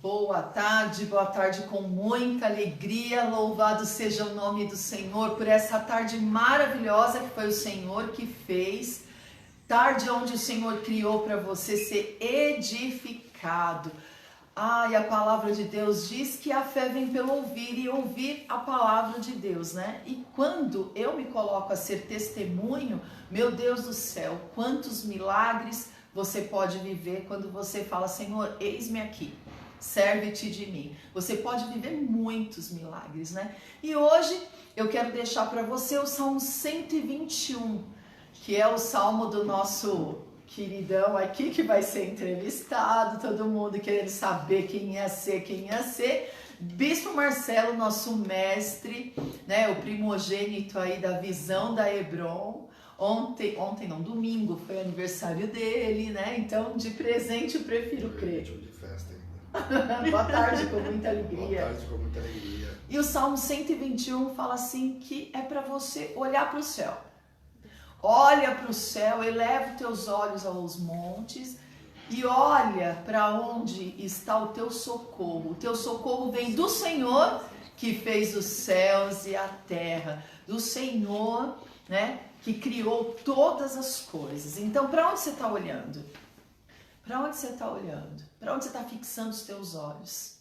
Boa tarde com muita alegria, louvado seja o nome do Senhor por essa tarde maravilhosa que foi o Senhor que fez, tarde onde o Senhor criou para você ser edificado. E a palavra de Deus diz que a fé vem pelo ouvir e ouvir a palavra de Deus, né? E quando eu me coloco a ser testemunho, meu Deus do céu, quantos milagres você pode viver quando você fala, Senhor, eis-me aqui. Serve-te de mim. Você pode viver muitos milagres, né? E hoje eu quero deixar para você o Salmo 121, que é o salmo do nosso queridão aqui, que vai ser entrevistado, todo mundo querendo saber quem ia ser. Bispo Marcelo, nosso mestre, né? O primogênito aí da visão da Hebron. Ontem não, domingo foi aniversário dele, né? Então, de presente eu prefiro crer. De festa ainda. Boa tarde, com muita alegria. Boa tarde, com muita alegria. E o Salmo 121 fala assim que é para você olhar para o céu. Olha para o céu, eleva os teus olhos aos montes e olha para onde está o teu socorro. O teu socorro vem do Senhor que fez os céus e a terra. Do Senhor, né, que criou todas as coisas. Então, para onde você está olhando? Para onde você está olhando? Para onde você está fixando os teus olhos?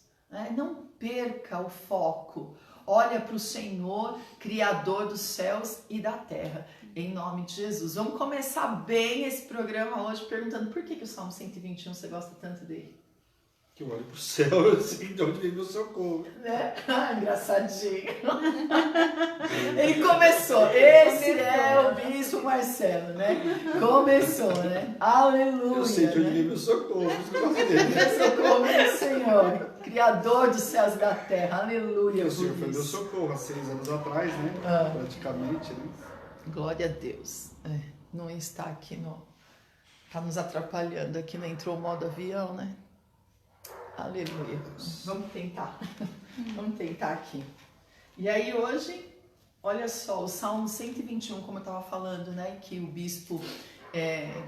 Não perca o foco. Olha para o Senhor, Criador dos céus e da terra, em nome de Jesus. Vamos começar bem esse programa hoje perguntando por que o Salmo 121 você gosta tanto dele? Que eu olho para o céu, eu sei de onde vem meu socorro. Né? Engraçadinho. Ele começou. Esse é o Bispo Marcelo, né? Começou, né? Aleluia. Eu sei de onde vem meu socorro, por isso que eu gosto dele. Meu socorro é o Senhor, Criador dos céus e da terra. Aleluia. O Senhor foi meu socorro há 6 anos atrás, né? Praticamente, né? Glória a Deus. Não está aqui, está nos atrapalhando aqui, não entrou o modo avião, né? Aleluia. Vamos tentar. Vamos tentar aqui. E aí hoje, olha só, o Salmo 121, como eu estava falando, né? Que o bispo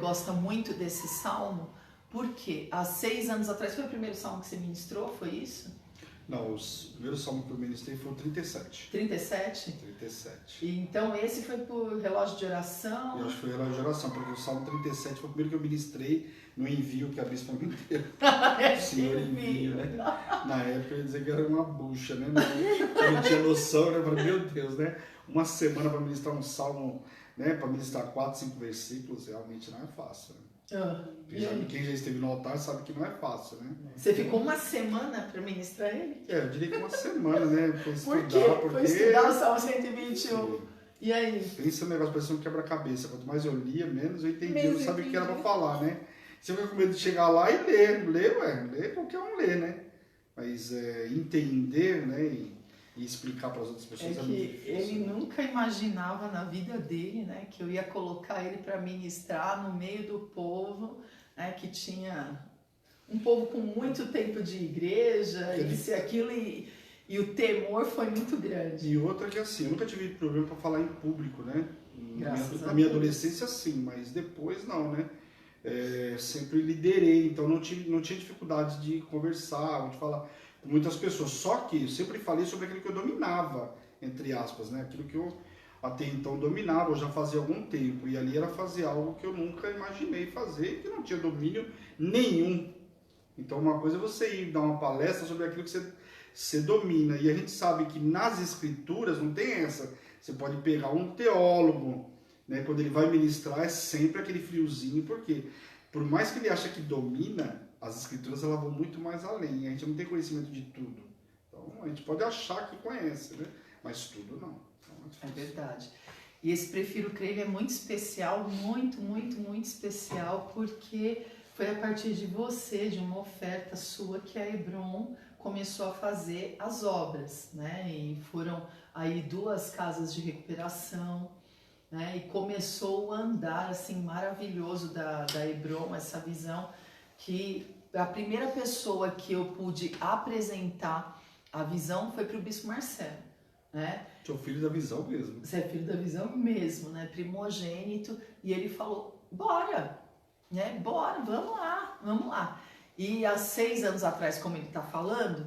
gosta muito desse salmo. Porque há 6 anos atrás, foi o primeiro salmo que você ministrou, foi isso? Não, o primeiro salmo que eu ministrei foi o 37. 37? 37. E então esse foi por relógio de oração? Eu acho que foi relógio de oração, porque o salmo 37 foi o primeiro que eu ministrei no envio que a bispa me deu. O Senhor envia, né? Na época eu ia dizer que era uma bucha, né? Eu não tinha noção, né? Eu falei, meu Deus, né? Uma semana para ministrar um salmo, né? Para ministrar 4, 5 versículos, realmente não é fácil, né? Quem já esteve no altar sabe que não é fácil, né? Você ficou uma semana para ministrar ele? Eu diria que uma semana, né? Foi estudar, Por quê? Foi estudar o Salmo 121. Sim. E aí? Pensa um negócio, parecia um quebra-cabeça. Quanto mais eu lia, menos eu entendia. Eu não sabia o que era para falar, né? Você fica com medo de chegar lá e ler. Ler qualquer um lê, né? Mas entender, né? E explicar para as outras pessoas é muito que difícil. ele nunca imaginava na vida dele, né, que eu ia colocar ele para ministrar no meio do povo, né, que tinha um povo com muito tempo de igreja, isso e aquilo, e o temor foi muito grande. E outra que assim, eu nunca tive problema para falar em público, né? Na minha adolescência sim, mas depois não, né? Sempre liderei, então não tinha dificuldade de conversar, ou de falar com muitas pessoas. Só que eu sempre falei sobre aquilo que eu dominava, entre aspas, né? Aquilo que eu até então dominava, eu já fazia há algum tempo. E ali era fazer algo que eu nunca imaginei fazer, que não tinha domínio nenhum. Então uma coisa é você ir dar uma palestra sobre aquilo que você domina. E a gente sabe que nas escrituras não tem essa. Você pode pegar um teólogo, né? Quando ele vai ministrar é sempre aquele friozinho, porque por mais que ele ache que domina, as escrituras elas vão muito mais além. A gente não tem conhecimento de tudo. Então a gente pode achar que conhece, né? Mas tudo não. É verdade. E esse Prefiro Crer ele é muito especial, muito, muito, muito especial, porque foi a partir de você, de uma oferta sua, que a Hebron começou a fazer as obras, né? E foram aí 2 casas de recuperação, né? E começou o andar assim maravilhoso da Hebron, essa visão que a primeira pessoa que eu pude apresentar a visão foi para o Bispo Marcelo, né? Sou filho da visão mesmo. Você é filho da visão mesmo, né? Primogênito, e ele falou, bora, né? Bora, vamos lá. E há 6 anos atrás, como ele está falando,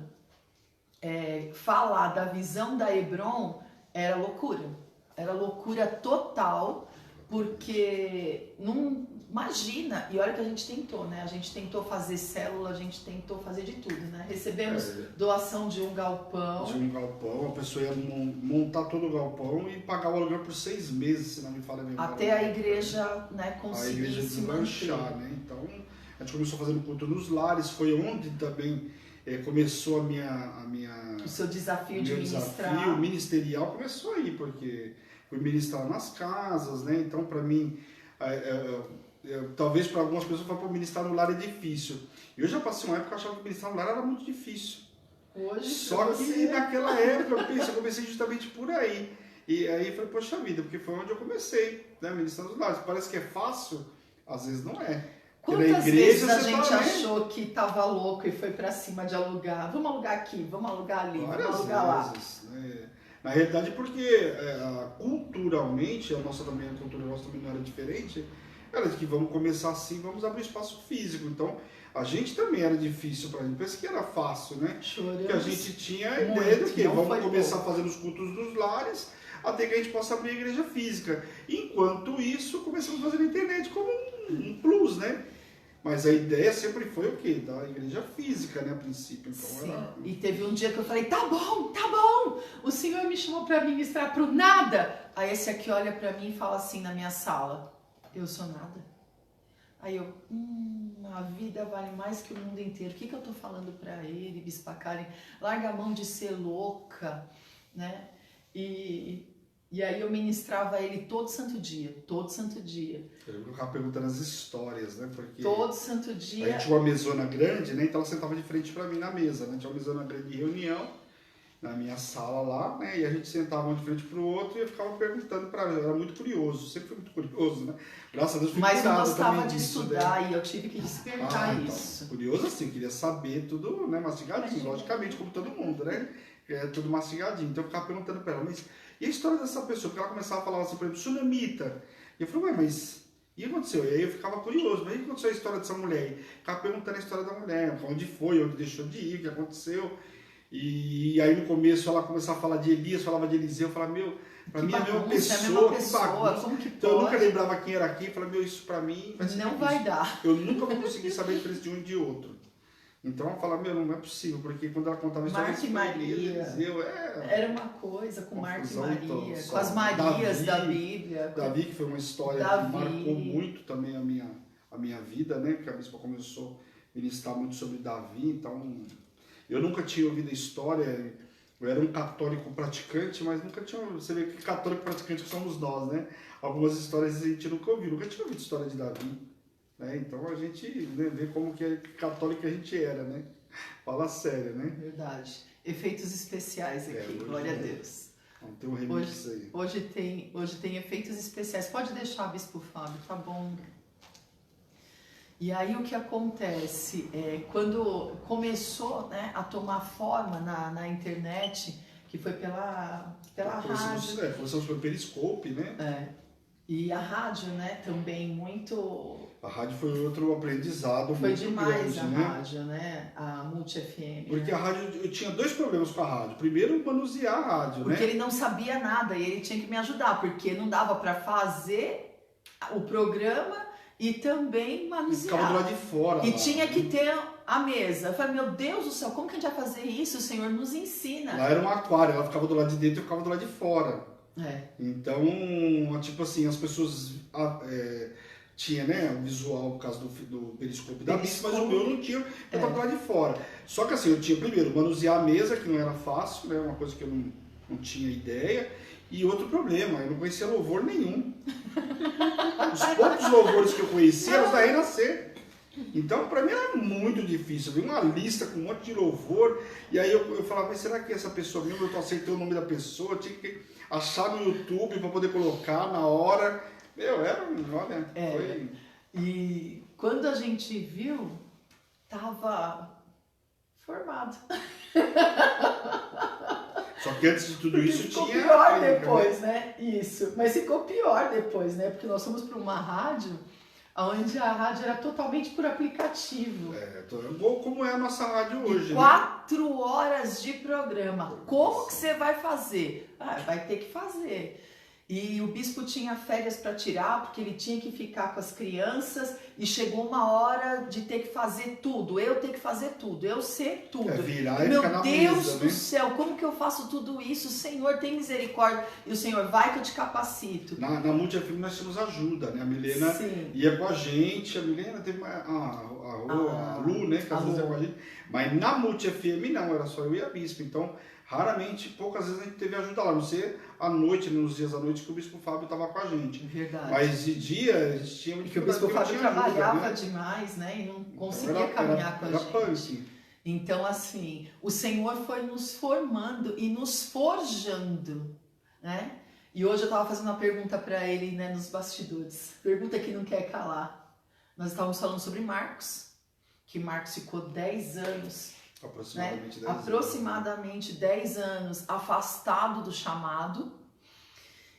falar da visão da Hebron era loucura total, porque não imagina, e olha que a gente tentou, né? A gente tentou fazer célula, a gente tentou fazer de tudo, né? Recebemos doação de um galpão. A pessoa ia montar todo o galpão e pagar o aluguel por 6 meses, se não me falha bem. Até a igreja, né, conseguir a igreja se manter. Né? Então, a gente começou fazendo culto nos lares, foi onde também começou o seu desafio de ministrar. O desafio ministerial começou aí, porque fui ministrar nas casas, né? Então, para mim, talvez para algumas pessoas falar, ministrar no lar é difícil. Eu já passei uma época que eu achava que ministrar no lar era muito difícil. Hoje, só que naquela época eu comecei justamente por aí. E aí foi, poxa vida, porque foi onde eu comecei, né? Ministrando nos lares. Parece que é fácil, às vezes não é. Quantas vezes a gente achou que estava louco e foi para cima de alugar? Vamos alugar aqui, vamos alugar ali, vamos alugar vezes, lá. Né? Na realidade, porque culturalmente, a cultura nossa também não era diferente, era de que vamos começar assim, vamos abrir espaço físico. Então, a gente também era difícil para a gente. Pensa que era fácil, né? Porque a gente tinha a ideia de que vamos começar fazendo os cultos dos lares, até que a gente possa abrir a igreja física. Enquanto isso, começamos a fazer na internet como um plus, né? Mas a ideia sempre foi o quê? Da igreja física, né, a princípio. Então, E teve um dia que eu falei, tá bom, o Senhor me chamou para ministrar pro nada. Aí esse aqui olha para mim e fala assim na minha sala, eu sou nada. Aí eu, a vida vale mais que o mundo inteiro. O que eu tô falando para ele, Bispa Karen? Larga a mão de ser louca, né? E aí eu ministrava a ele todo santo dia. Eu ficava perguntando as histórias, né? Porque todo santo dia. A gente tinha uma mesona grande, né? Então ela sentava de frente para mim na mesa, né? Tinha uma mesona grande de reunião na minha sala lá, né? E a gente sentava um de frente para o outro e eu ficava perguntando para ela. Eu era muito curioso, sempre fui muito curioso, né? Graças a Deus fui curado também. Mas eu gostava de disso, estudar, né? E eu tive que despertar isso. Então, curioso assim, queria saber tudo, né? Mastigadinho, logicamente, como todo mundo, né? Tudo mastigadinho. Então eu ficava perguntando para ela, mas e a história dessa pessoa? Porque ela começava a falar assim, por exemplo, sunamita. E eu falei, mas e aconteceu? E aí eu ficava curioso, mas e aconteceu a história dessa mulher? E ficava perguntando a história da mulher, onde foi, onde deixou de ir, o que aconteceu. E aí no começo ela começava a falar de Elias, falava de Eliseu, eu falava, pra mim é a mesma pessoa, que bagunça. Como que então eu nunca lembrava quem era quem, eu falei, isso pra mim vai ser não difícil. Vai dar. Eu nunca vou conseguir saber a diferença de um e de outro. Então ela falava, não é possível, porque quando ela contava a história Marta e Maria, Eliseu, era uma coisa com Marta e Maria, com as Marias da Bíblia. Davi, que foi uma história que marcou muito também a minha vida, né? Porque a bispa começou a ministrar muito sobre Davi, então eu nunca tinha ouvido a história, eu era um católico praticante, mas nunca tinha, você vê que católico praticante somos nós, né? Algumas histórias a gente nunca tinha ouvido a história de Davi. Né? Então a gente vê como que católico a gente era, né? Fala sério, né? Verdade. Efeitos especiais aqui, glória a Deus. Vamos ter um remix aí. Hoje tem efeitos especiais. Pode deixar, Bispo Fábio, tá bom. E aí o que acontece quando começou, né, a tomar forma na internet, que foi pela rádio. Começamos pelo Periscope, né? E a rádio, né, também muito... A rádio foi outro aprendizado foi muito demais grande, a né? Rádio, né? A Multi FM. Porque né? a rádio, eu tinha 2 problemas com a rádio. Primeiro, manusear a rádio, porque ele não sabia nada e ele tinha que me ajudar, porque não dava para fazer o programa e também manusear. Ficava do lado de fora. E tinha que ter a mesa. Eu falei, meu Deus do céu, como que a gente vai fazer isso? O Senhor nos ensina. Lá era um aquário, ela ficava do lado de dentro e eu ficava do lado de fora. Então, tipo assim, as pessoas tinha, né, o visual por causa do periscope da bispa, mas o meu não tinha, eu estava do lado de fora. Só que assim, eu tinha primeiro manusear a mesa, que não era fácil, né, uma coisa que eu não tinha ideia, e outro problema, eu não conhecia louvor nenhum. Os poucos louvores que eu conhecia eram da Renascer. Então, para mim era muito difícil. Eu vi uma lista com um monte de louvor, e aí eu falava, mas será que essa pessoa mesmo, eu tô aceitando o nome da pessoa, eu tinha que achar no YouTube para poder colocar na hora. Olha, foi... E quando a gente viu, tava formado. Só que antes de tudo isso ficou tinha... Ficou pior depois, né? Isso. Mas ficou pior depois, né? Porque nós fomos para uma rádio onde a rádio era totalmente por aplicativo. Como é a nossa rádio hoje, 4 horas de programa. Como que você vai fazer? Vai ter que fazer. E o bispo tinha férias para tirar, porque ele tinha que ficar com as crianças, e chegou uma hora de ter que fazer tudo, eu ter que fazer tudo, eu ser tudo. Virar e Meu ficar na Deus mesa, do né? céu, como que eu faço tudo isso? Senhor, tem misericórdia. E o Senhor, vai que eu te capacito. Na Multi FM nós tínhamos ajuda, né? A Milena ia com a gente, a Milena teve a Lu, né? Que às vezes ia com a gente. Mas na Multi FM não, era só eu e a Bispo. Então, raramente, poucas vezes a gente teve ajuda lá. Não sei à noite, nos dias à noite que o Bispo Fábio estava com a gente. Verdade. Mas de dia a gente tinha muito. Porque o Bispo Fábio trabalhava demais, né? E não conseguia caminhar com a gente. Punk. Então, assim, o Senhor foi nos formando e nos forjando, né? E hoje eu estava fazendo uma pergunta para ele, né, nos bastidores. Pergunta que não quer calar. Nós estávamos falando sobre Marcos, que Marcos ficou 10 anos, aproximadamente 10 anos afastado do chamado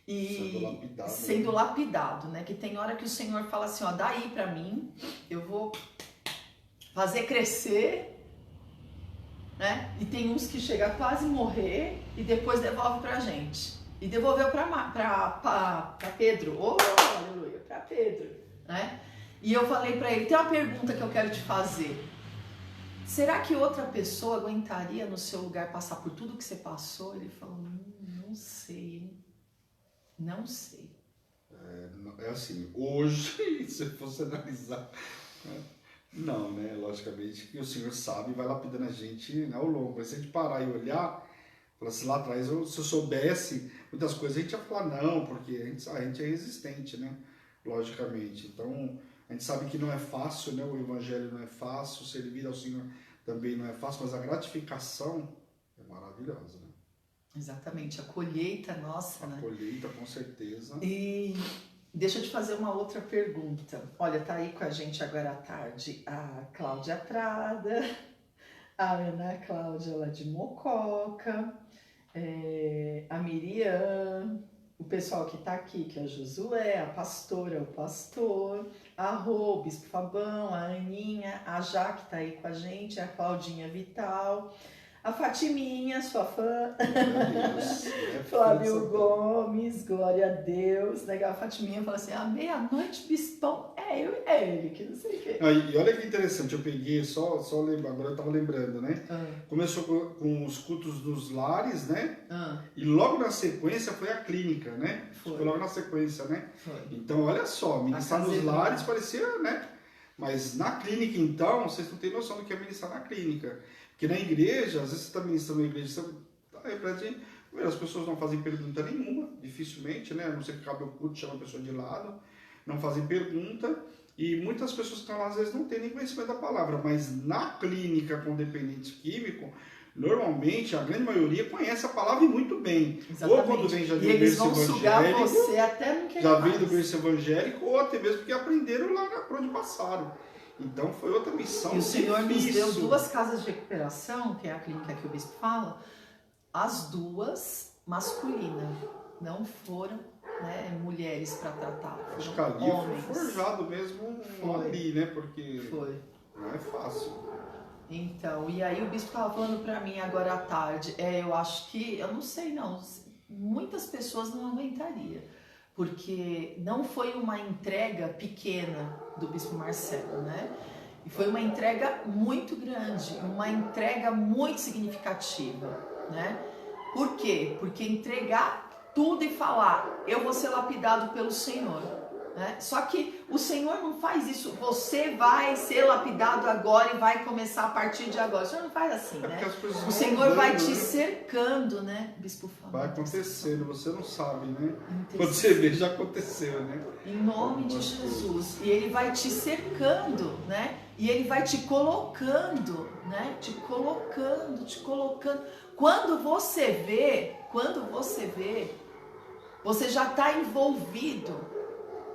e sendo lapidado, né? Que tem hora que o Senhor fala assim, ó, daí para mim, eu vou fazer crescer, né? E tem uns que chegam a quase morrer e depois devolve pra gente. E devolveu para Pedro, aleluia, para Pedro, né? E eu falei para ele, tem uma pergunta que eu quero te fazer. Será que outra pessoa aguentaria no seu lugar passar por tudo que você passou? Ele falou, não sei, hein? Não sei. É assim, hoje, se fosse analisar, não, né? Logicamente que o Senhor sabe e vai lapidando a gente, né, ao longo. Mas se a gente parar e olhar, falar assim, lá atrás, se eu soubesse muitas coisas, a gente ia falar não, porque a gente é resistente, né? Logicamente. Então, a gente sabe que não é fácil, né? O evangelho não é fácil, servir ao Senhor também não é fácil, mas a gratificação é maravilhosa, né? Exatamente, a colheita nossa, né? A colheita, com certeza. E deixa eu te fazer uma outra pergunta. Olha, tá aí com a gente agora à tarde a Cláudia Prada, a Ana Cláudia lá de Mococa, a Miriam, o pessoal que tá aqui, que é a Josué, a pastora, o pastor, a Rô, o Bispo Fabão, a Aninha, a Jaque tá aí com a gente, a Claudinha Vital, a Fatiminha, sua fã, Flávio Gomes, glória a Deus. Legal, a Fatiminha fala assim, à meia-noite, bispão, ele, que não sei o quê. E olha que interessante, eu peguei, só lembrar, agora eu tava lembrando, né? Começou com os cultos dos lares, né? E logo na sequência foi a clínica, né? Foi logo na sequência, né? Foi. Então, olha só, ministrar nos lares parecia, né? Mas na clínica, então, vocês não têm noção do que é ministrar na clínica. Porque na igreja, às vezes você está ministrando na igreja, as pessoas não fazem pergunta nenhuma, dificilmente, né? A não ser que cabe o culto, chama a pessoa de lado, não fazem pergunta. E muitas pessoas que estão lá, às vezes, não têm nem conhecimento da palavra. Mas na clínica com dependente químico, normalmente, a grande maioria conhece a palavra e muito bem. Exatamente. Ou quando vem já de um berço evangélico, você até não quer já mais. vem do berço evangélico, ou até mesmo porque aprenderam lá por onde passaram. Então foi outra missão. E o Senhor nos deu 2 casas de recuperação, que é a clínica que o bispo fala, as 2 masculinas, não foram, né, mulheres para tratar. Acho que ali foi forjado mesmo ali, né? Porque não é fácil. Então, e aí o bispo estava falando para mim agora à tarde, eu acho que, eu não sei não, muitas pessoas não aguentariam, porque não foi uma entrega pequena do bispo Marcelo, né? E foi uma entrega muito grande, uma entrega muito significativa, né? Por quê? Porque entregar tudo e falar, eu vou ser lapidado pelo Senhor, né? Só que o Senhor não faz isso, você vai ser lapidado agora e vai começar a partir de agora. O Senhor não faz assim, né? O Senhor vai te cercando, né, Bispo Fábio? Vai acontecendo, você não sabe, né? Quando você vê, já aconteceu, né? Em nome de Jesus. E Ele vai te cercando, né? E Ele vai te colocando, né? Te colocando. Quando você vê, você já está envolvido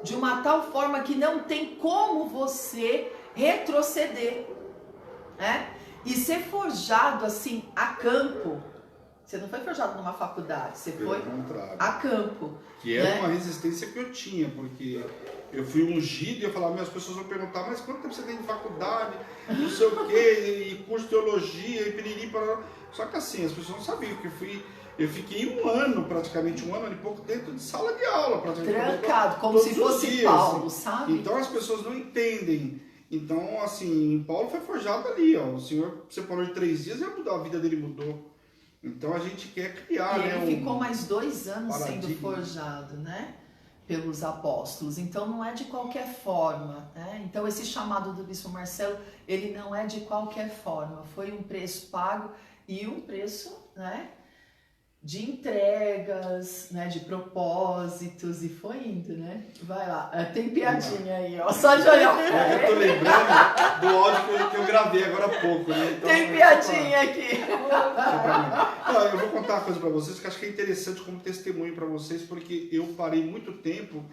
de uma tal forma que não tem como você retroceder, né? E ser forjado assim a campo, Você não foi forjado numa faculdade, você Pelo foi contrário. a campo. Que era uma resistência que eu tinha, porque eu fui ungido e eu falava, as pessoas vão perguntar, mas quanto tempo você tem de faculdade, não sei o quê, e curso de teologia, e piriri, parará. Só que assim, as pessoas não sabiam que eu fiquei praticamente um ano e pouco, dentro de sala de aula, praticamente. Trancado, como se fosse Paulo, sabe? Então as pessoas não entendem. Então, assim, Paulo foi forjado ali, ó. O Senhor separou de 3 dias e a vida dele mudou. Então a gente quer criar, e né? ele ficou mais 2 anos paradigma. sendo forjado, né? Pelos apóstolos. Então não é de qualquer forma, né? Então esse chamado do Bispo Marcelo, ele não é de qualquer forma. Foi um preço pago e um preço, né? De entregas, né, de propósitos, e foi indo, né? Vai lá, tem piadinha aí, ó, só de olhar pra Eu tô lembrando do áudio que eu gravei agora há pouco, né? Então, tem piadinha aqui. Não, eu vou contar uma coisa pra vocês que acho que é interessante como testemunho pra vocês, porque eu parei muito tempo,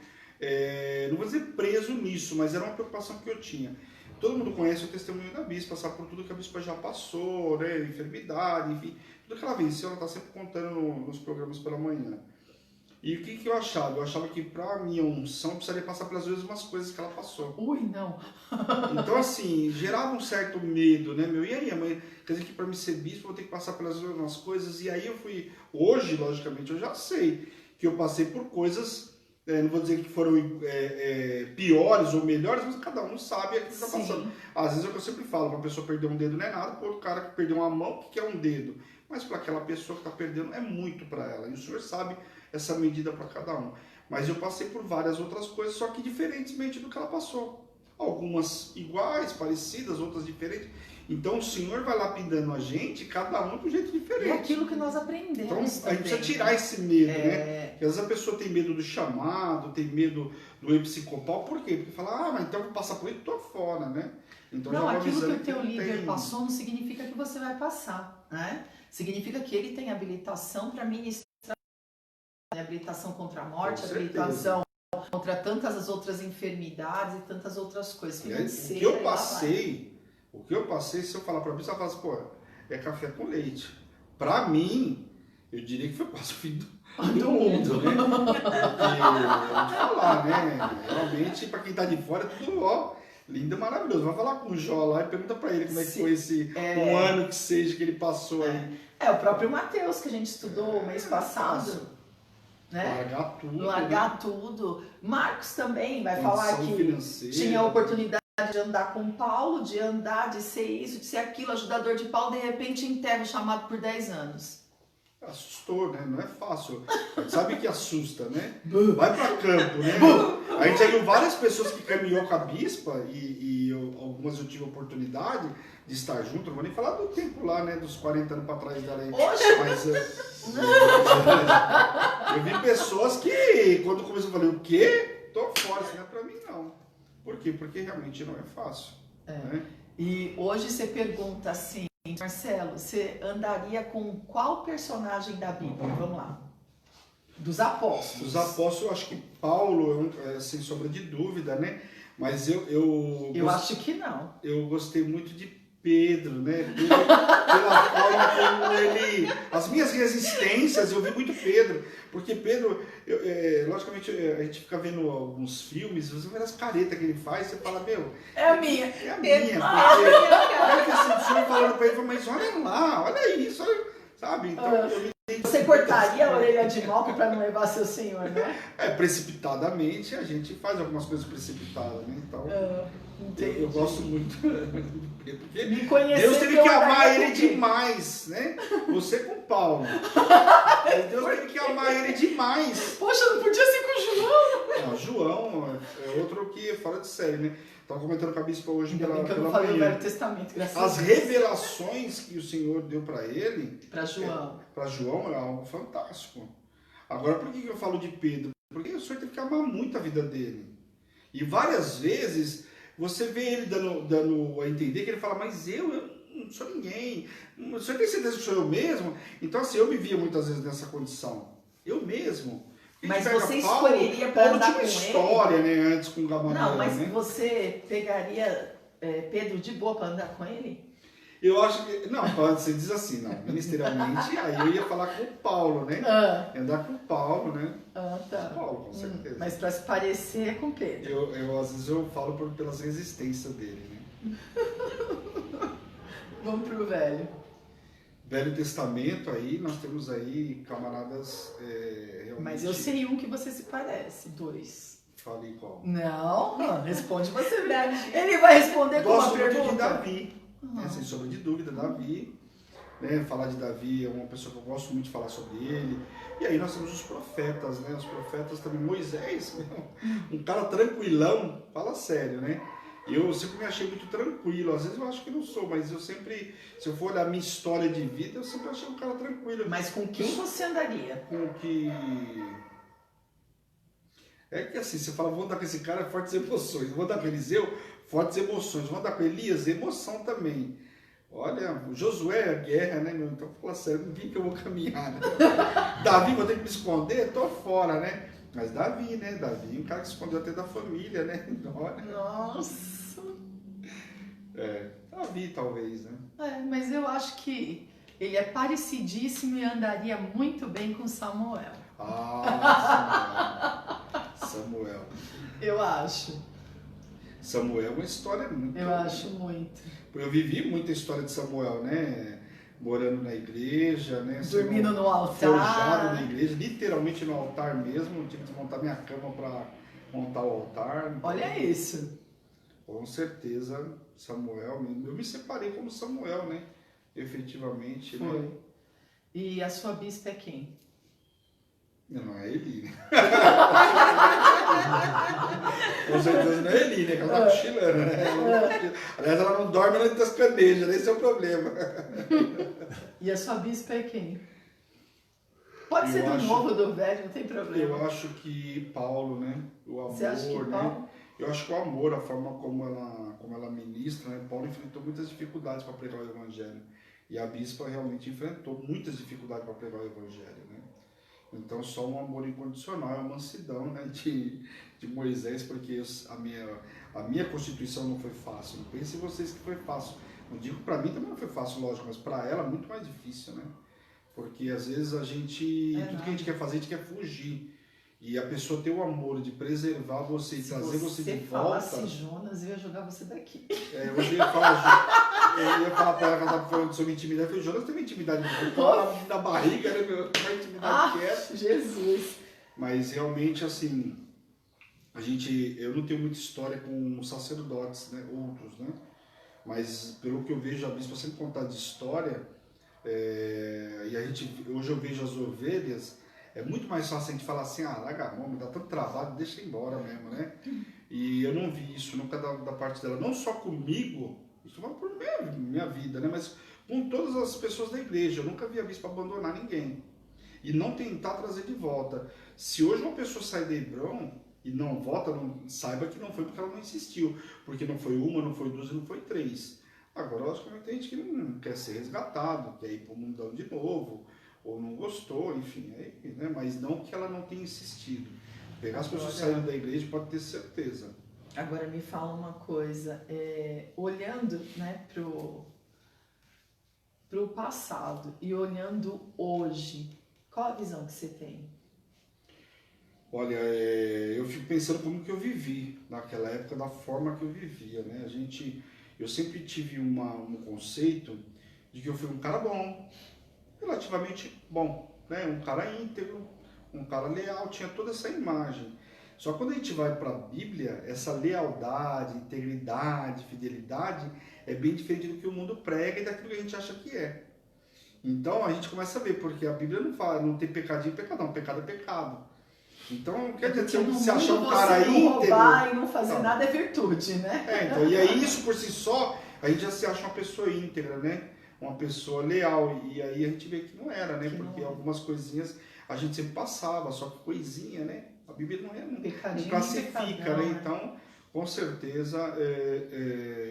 não vou dizer preso nisso, mas era uma preocupação que eu tinha. Todo mundo conhece o testemunho da bispa, sabe por tudo que a bispa já passou, né? Enfermidade, enfim, tudo que ela venceu, ela está sempre contando nos programas pela manhã. E o que eu achava? Eu achava que para minha unção precisaria passar pelas mesmas coisas que ela passou. Ui, não. Então, assim, gerava um certo medo, né, meu? E aí, amanhã, quer dizer que para me ser bispo eu vou ter que passar pelas mesmas coisas? E aí eu fui, hoje, logicamente, eu já sei que eu passei por coisas. Não vou dizer que foram piores ou melhores, mas cada um sabe aquilo que está passando. Às vezes é o que eu sempre falo, uma pessoa perder um dedo não é nada, para outro cara que perdeu uma mão, o que é um dedo? Mas para aquela pessoa que está perdendo é muito para ela. E o Senhor sabe essa medida para cada um. Mas eu passei por várias outras coisas, só que diferentemente do que ela passou. Algumas iguais, parecidas, outras diferentes. Então o Senhor vai lapidando a gente, cada um de um jeito diferente. É aquilo que nós aprendemos. Então a gente também, precisa tirar esse medo, né? Porque às vezes a pessoa tem medo do chamado, tem medo do episcopal, por quê? Porque fala, mas então eu vou passar por isso, tô fora, né? Então, não, já aquilo que o teu não líder tem... passou não significa que você vai passar, né? Significa que ele tem habilitação para ministrar, habilitação contra a morte, habilitação contra tantas as outras enfermidades e tantas outras coisas. O que eu passei, se eu falar para mim, você vai falar assim, pô, é café com leite. Para mim, eu diria que foi quase o fim do mundo, né? Porque, eu vou falar, né? Realmente, para quem tá de fora, é tudo, ó, lindo e maravilhoso. Vai falar com o Jó lá e pergunta para ele como é que foi esse um ano que seja que ele passou aí. O próprio Mateus, que a gente estudou o mês passado. Né? Largar tudo. Marcos também vai falar que financeira, tinha a oportunidade de andar com Paulo, de andar, de ser isso, de ser aquilo, ajudador de Paulo, de repente enterra o chamado por 10 anos. Assustou, né? Não é fácil. Sabe que assusta, né? Vai pra campo, né? A gente já viu várias pessoas que caminhou com a bispa e algumas eu tive a oportunidade de estar junto. Não vou nem falar do tempo lá, né? Dos 40 anos pra trás dela aí. Mas eu vi pessoas que, quando começou, eu falei, o quê? Tô fora, isso não é pra mim, não. Por quê? Porque realmente não é fácil. Né? E hoje você pergunta assim, Marcelo, você andaria com qual personagem da Bíblia? Vamos lá. Dos apóstolos. Dos apóstolos, eu acho que Paulo, sem sombra de dúvida, né? Mas eu acho que não. Eu gostei muito de Pedro, né? Pela forma como ele... As minhas resistências, eu vi muito Pedro. Porque Pedro, logicamente, a gente fica vendo alguns filmes, você vê as caretas que ele faz, você fala, meu... É a minha. É a minha. Porque assim, o senhor falando pra ele, mas olha lá, olha isso, olha, sabe? Então, você cortaria a orelha de moco para não levar seu senhor, né? Precipitadamente, a gente faz algumas coisas precipitadas, né? Então, eu gosto muito do Pedro. Porque Deus teve que amar ele demais, né? Você com Paulo. Deus teve que amar ele demais. Poxa, não podia ser com o João? Não, João é outro que é fora de série, né? Estava comentando com a bispa hoje pela manhã. Eu falei o Velho Testamento, graças a Deus. As revelações que o Senhor deu para ele... Para João. Para João é algo fantástico. Agora, por que eu falo de Pedro? Porque o Senhor teve que amar muito a vida dele. E várias vezes você vê ele dando a entender que ele fala, mas eu não sou ninguém. O Senhor tem certeza que sou eu mesmo? Então, assim, eu me via muitas vezes nessa condição. Eu mesmo. Mas você escolheria para andar com ele? História, né, antes com Gamaliel. Não, mas você pegaria Pedro de boa para andar com ele? Eu acho que. Não, você diz assim, não. Ministerialmente, aí eu ia falar com o Paulo, né? Ia andar com o Paulo, né? Tá. Com o Paulo, com certeza. Mas para se parecer é com Pedro. Às vezes eu falo pelas resistências dele, né? Vamos pro Velho. Velho Testamento aí, nós temos aí camaradas realmente... Mas eu sei um que você se parece, 2. Falei qual? Não, responde você. Ele vai responder com uma pergunta. Gosto muito de Davi, né? Sem sombra de dúvida, Davi. Né? Falar de Davi é uma pessoa que eu gosto muito de falar sobre ele. E aí nós temos os profetas, né? Os profetas também, Moisés, um cara tranquilão, fala sério, né? Eu sempre me achei muito tranquilo, às vezes eu acho que não sou, mas eu sempre, se eu for olhar a minha história de vida, eu sempre achei um cara tranquilo. Mas com quem você andaria? Com que... É que assim, você fala, vou andar com esse cara, fortes emoções. Vou andar com Eliseu, fortes emoções. Vou andar com Elias, emoção também. Olha, o Josué é guerra, né, meu? Então, fala sério, com quem que eu vou caminhar, né? Davi, vou ter que me esconder? Tô fora, né? Mas Davi, né? Davi, um cara que se escondeu até da família, né? Olha. Nossa! Davi, talvez, né? Mas eu acho que ele é parecidíssimo e andaria muito bem com Samuel. Samuel. Eu acho. Samuel é uma história muito... Eu acho muito. Eu vivi muita história de Samuel, né? Morando na igreja, né? Dormindo no altar. Forjado na igreja, literalmente no altar mesmo. Eu tive que montar minha cama para montar o altar. Então, olha isso. Com certeza, Samuel. Eu me separei como Samuel, né? Efetivamente. Foi. Né? E a sua bispa é quem? Não é Eli, né? Com certeza não é Eli, né? Que ela tá cochilando, né? Aliás, ela não dorme na das canejas, esse é o problema. E a sua bispa é quem? Pode ser do novo ou do velho, não tem problema. Eu acho que Paulo, né? O amor, você acha que Paulo? Né? Eu acho que o amor, a forma como ela ministra, né? Paulo enfrentou muitas dificuldades para pregar o evangelho. E a bispa realmente enfrentou muitas dificuldades para pregar o evangelho, né? Então, só um amor incondicional, uma mansidão, né, de Moisés, porque a minha constituição não foi fácil. Não pensem vocês que foi fácil. Não digo para mim também não foi fácil, lógico, mas para ela muito mais difícil, né? Porque às vezes tudo que a gente quer fazer, a gente quer fugir. E a pessoa ter o amor de preservar você e trazer você de volta... Se falasse Jonas, eu ia jogar você daqui. Eu ia falar para ela que ela estava falando sobre intimidade. Eu falei, Jonas tem uma intimidade na barriga, né, meu? Uma intimidade que é. Jesus! Mas realmente, assim, eu não tenho muita história com sacerdotes, né? Outros, né? Mas pelo que eu vejo, a bispa sempre contar de história, hoje eu vejo as ovelhas, é muito mais fácil a gente falar assim, larga a mão, me dá tanto trabalho, deixa embora mesmo, né? E eu não vi isso nunca da parte dela, não só comigo, isso vai por minha vida, né? Mas com todas as pessoas da igreja, eu nunca vi a bispa abandonar ninguém. E não tentar trazer de volta. Se hoje uma pessoa sai da Hebron e não volta, saiba que não foi porque ela não insistiu. Porque não foi uma, não foi duas e não foi três. Agora, logicamente, tem gente que não quer ser resgatado, quer ir para o mundão de novo, ou não gostou, enfim. Né? Mas não que ela não tenha insistido. Pegar as pessoas saindo da igreja pode ter certeza. Agora me fala uma coisa, olhando, né, pro passado e olhando hoje, qual a visão que você tem? Olha, eu fico pensando como que eu vivi naquela época, da forma que eu vivia, né? Eu sempre tive um conceito de que eu fui um cara bom, relativamente bom, né? Um cara íntegro, um cara leal, tinha toda essa imagem. Só quando a gente vai para a Bíblia, essa lealdade, integridade, fidelidade é bem diferente do que o mundo prega e daquilo que a gente acha que é. Então a gente começa a ver, porque a Bíblia não fala, não tem pecadinho e pecadão, pecado é pecado. Então, quer dizer, se achar um cara íntegro... roubar e não fazer nada é virtude, né? Então, e aí isso por si só, a gente já se acha uma pessoa íntegra, né? Uma pessoa leal, e aí a gente vê que não era, né? Porque algumas coisinhas a gente sempre passava, só que coisinha, né? A Bíblia não classifica, né? Então, com certeza,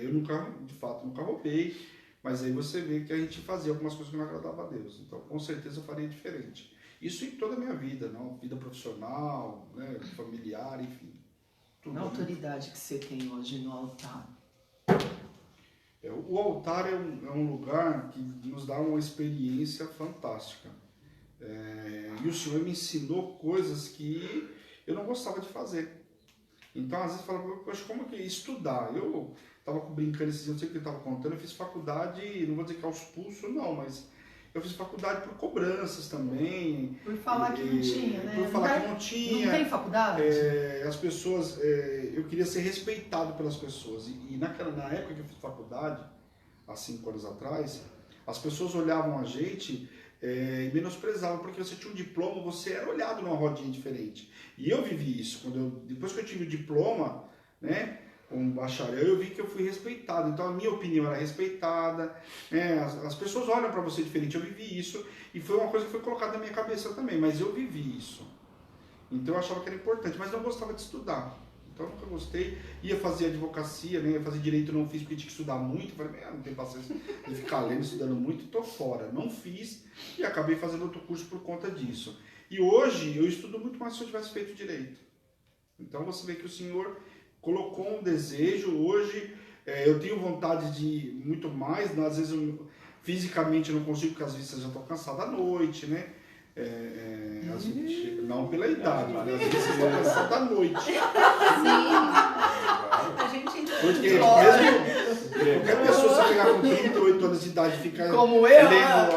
eu nunca roubei, mas aí você vê que a gente fazia algumas coisas que não agradavam a Deus. Então, com certeza eu faria diferente. Isso em toda a minha vida, não? Vida profissional, né? Familiar, enfim. Tudo, na autoridade que você tem hoje no altar. O altar é um lugar que nos dá uma experiência fantástica. E o Senhor me ensinou coisas que eu não gostava de fazer. Então, às vezes, eu falava, poxa, como que estudar? Eu estava brincando esses dias, não sei o que eu estava contando, eu fiz faculdade, não vou dizer que aos pulsos, não, mas eu fiz faculdade por cobranças também. Por falar que não tinha, né? Por falar que não tinha. Não tem faculdade? As pessoas, eu queria ser respeitado pelas pessoas. E na época que eu fiz faculdade, há 5 anos atrás, as pessoas olhavam a gente e menosprezavam, porque você tinha um diploma, você era olhado numa rodinha diferente. E eu vivi isso. Depois que eu tive o diploma, né, um bacharel, eu vi que eu fui respeitado. Então a minha opinião era respeitada. As pessoas olham para você diferente. Eu vivi isso e foi uma coisa que foi colocada na minha cabeça também, mas eu vivi isso. Então eu achava que era importante, mas não gostava de estudar. Então eu nunca gostei. Ia fazer advocacia, né? Ia fazer direito, não fiz porque tinha que estudar muito. Falei, não tem paciência de ficar lendo, estudando muito, tô fora. Não fiz e acabei fazendo outro curso por conta disso. E hoje eu estudo muito mais se eu tivesse feito direito. Então você vê que o Senhor colocou um desejo. Hoje eu tenho vontade de muito mais. Às vezes fisicamente eu não consigo, porque às vezes eu já estou cansado à noite, né? Não pela idade, mas às vezes você está cansado à noite. Sim. A gente entende. Porque mesmo qualquer pessoa se pegar com 38 anos de idade e ficar como eu, lendo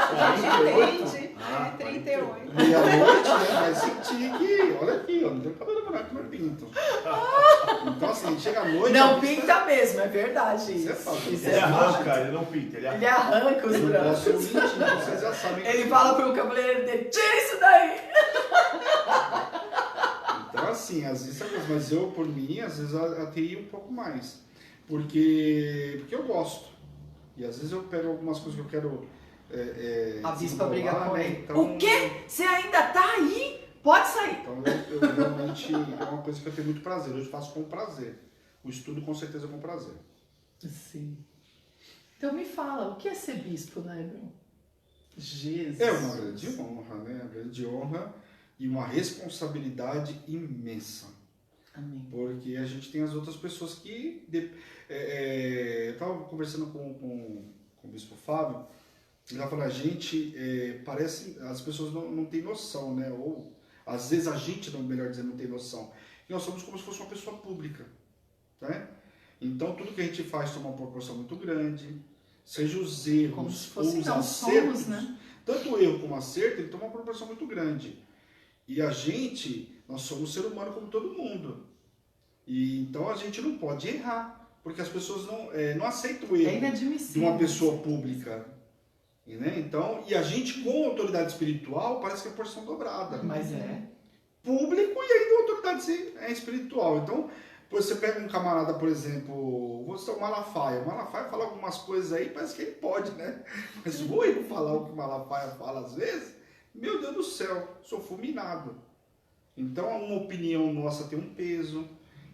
A gente entende. 38. meia-noite, né? Vai sentir que, olha aqui, ó, não tem cabelo branco que não pinto. Então assim, chega à noite... Não pinta mesmo, é verdade isso. Ele arranca, ele não pinta, Ele arranca os Eu não brancos. posso mentir, vocês já sabem. Ele fala pro cabeleireiro dele, tira isso daí! Então assim, às vezes, mas eu, por mim, às vezes eu teria um pouco mais. Porque eu gosto. E às vezes eu pego algumas coisas que eu quero... A bispa briga com ele. Então, O quê? Você ainda tá aí? Pode sair. Então eu realmente, é uma coisa que eu tenho muito prazer. Hoje faço com prazer. O estudo com certeza com prazer. Sim. Então me fala, o que é ser bispo, né, Bruno? Jesus. É uma grande honra, né? Uma grande honra e uma responsabilidade imensa. Amém. Porque a gente tem as outras pessoas que... eu estava conversando com o bispo Fábio, ele falou, a gente parece... As pessoas não têm noção, né? Ou às vezes a gente, melhor dizendo, não tem noção. E nós somos como se fosse uma pessoa pública, né? Então tudo que a gente faz toma uma proporção muito grande, seja os erros Como se ou fosse os não acertos, somos, né? tanto o erro como o acerto, ele toma uma proporção muito grande. E nós somos ser humano como todo mundo. E então a gente não pode errar, porque as pessoas não aceitam o erro de uma pessoa pública. Né? Então, e a gente com autoridade espiritual parece que é porção dobrada. Mas Público e ainda autoridade espiritual. Então, você pega um camarada, por exemplo, vou citar o Malafaia. O Malafaia fala algumas coisas aí, parece que ele pode, né? Mas vou eu falar o que o Malafaia fala às vezes, meu Deus do céu, sou fulminado. Então, uma opinião nossa tem um peso.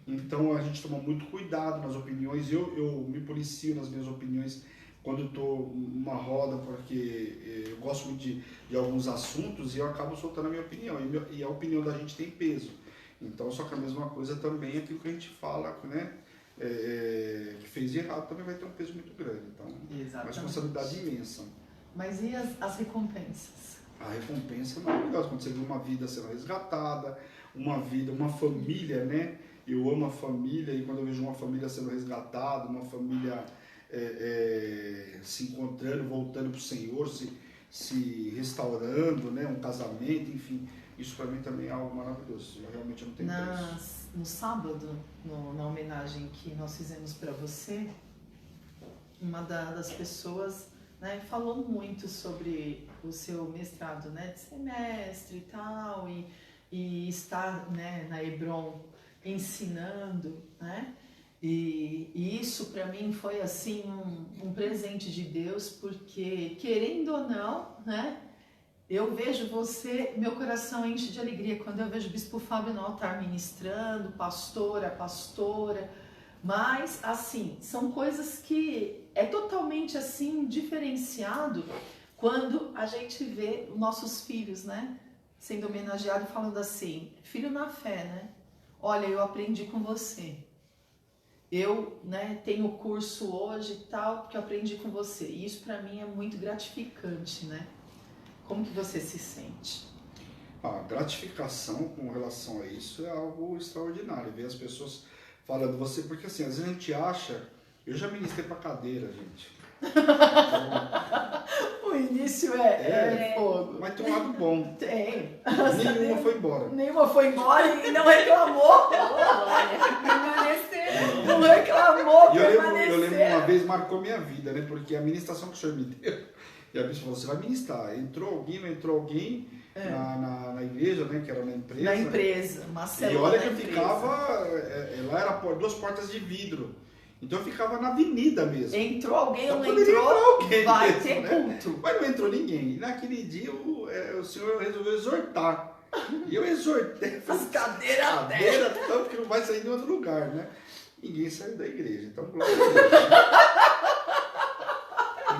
Então, a gente toma muito cuidado nas opiniões. Eu me policio nas minhas opiniões quando eu estou numa roda, porque eu gosto muito de alguns assuntos e eu acabo soltando a minha opinião. E a opinião da gente tem peso. Então, só que a mesma coisa também, aquilo que a gente fala, né? Que fez de errado também vai ter um peso muito grande. Então, uma responsabilidade imensa. Mas e as recompensas? A recompensa é maravilhosa, quando você vê uma vida sendo resgatada, uma família, né? Eu amo a família e quando eu vejo uma família sendo resgatada, uma família se encontrando, voltando para o Senhor, se restaurando, né? Um casamento, enfim, isso para mim também é algo maravilhoso. Eu realmente não tenho preço. No sábado, na homenagem que nós fizemos para você, uma das pessoas, né, falou muito sobre o seu mestrado, né, de semestre e tal, e estar, né, na Hebron ensinando, né, e isso para mim foi assim um presente de Deus, porque querendo ou não, né, eu vejo você, meu coração enche de alegria quando eu vejo o Bispo Fábio no altar ministrando, pastora, mas assim, são coisas que é totalmente assim diferenciado quando a gente vê os nossos filhos, né, sendo homenageados, falando assim, filho na fé, né, olha, eu aprendi com você. eu, né, tenho curso hoje e tal, porque eu aprendi com você. E isso para mim é muito gratificante, né? Como que você se sente? A gratificação com relação a isso é algo extraordinário. Ver as pessoas falando você, porque assim, às vezes a gente acha, eu já ministrei pra cadeira, gente. O início é fogo. Mas tem um lado bom. Tem. Nenhuma foi embora. Nenhuma foi embora e não reclamou. Permaneceram. Não reclamou, E permaneceu. eu lembro uma vez, marcou minha vida, né? Porque a ministração que o senhor me deu, e a bispa falou, você vai ministrar. Entrou alguém, não entrou alguém na igreja, né? Que era na empresa. Na empresa, Marcelo. E olha que eu ficava, lá era 2 portas de vidro. Então eu ficava na avenida mesmo. Entrou alguém ou Então não poderia entrou, entrar alguém vai mesmo, ter né? culto. Mas não entrou ninguém. E naquele dia o senhor resolveu exortar. E eu exortei. As cadeiras Cadeira, tanto que não vai sair em outro lugar, né? Ninguém saiu da igreja. Então, glória a Deus.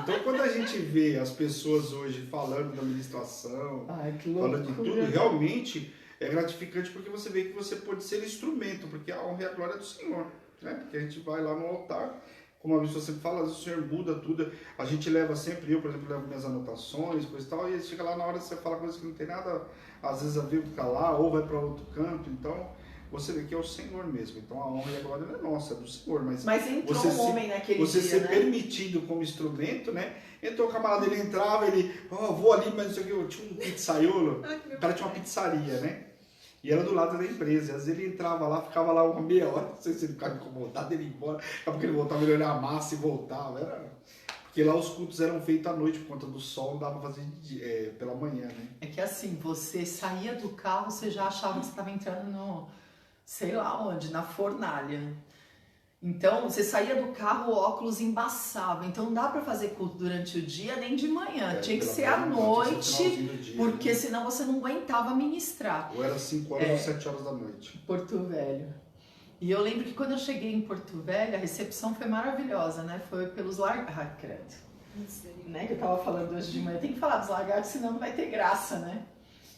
Então, quando a gente vê as pessoas hoje falando da administração, Ai, que falando de loucura. tudo, realmente é gratificante porque você vê que você pode ser instrumento, porque a honra e a glória é do Senhor, né? Porque a gente vai lá no altar, como a pessoa sempre fala, às vezes o Senhor muda tudo, a gente leva sempre, eu, por exemplo, levo minhas anotações, coisa e tal, e chega lá na hora você fala coisas que não tem nada, às vezes a ver com lá, ou vai para outro canto, então você vê que é o Senhor mesmo, então a honra e a glória não é nossa, é do Senhor, mas entrou você um homem naquele você dia, ser né? permitido como instrumento, né? Então o camarada, ele entrava, ele, vou ali, mas não sei o que, eu tinha um pizzaiolo, o cara tinha uma pizzaria, né? E era do lado da empresa, às vezes ele entrava lá, ficava lá uma meia hora, não sei se ele ficava incomodado, ele ia embora, daqui a pouco ele voltava, ele olhava a massa e voltava, porque lá os cultos eram feitos à noite, por conta do sol, não dava pra fazer pela manhã, né? É que assim, você saía do carro, você já achava que você estava entrando no, sei lá onde, na fornalha. Então, você saía do carro, o óculos embaçava. Então, não dá para fazer culto durante o dia nem de manhã. Tinha que ser à noite, porque senão você não aguentava ministrar. Ou era 5 horas ou 7 horas da noite. Porto Velho. E eu lembro que quando eu cheguei em Porto Velho, a recepção foi maravilhosa, né? Foi pelos lagartos. Ah, credo. Né? Que eu tava falando hoje de manhã. Tem que falar dos lagartos, senão não vai ter graça, né?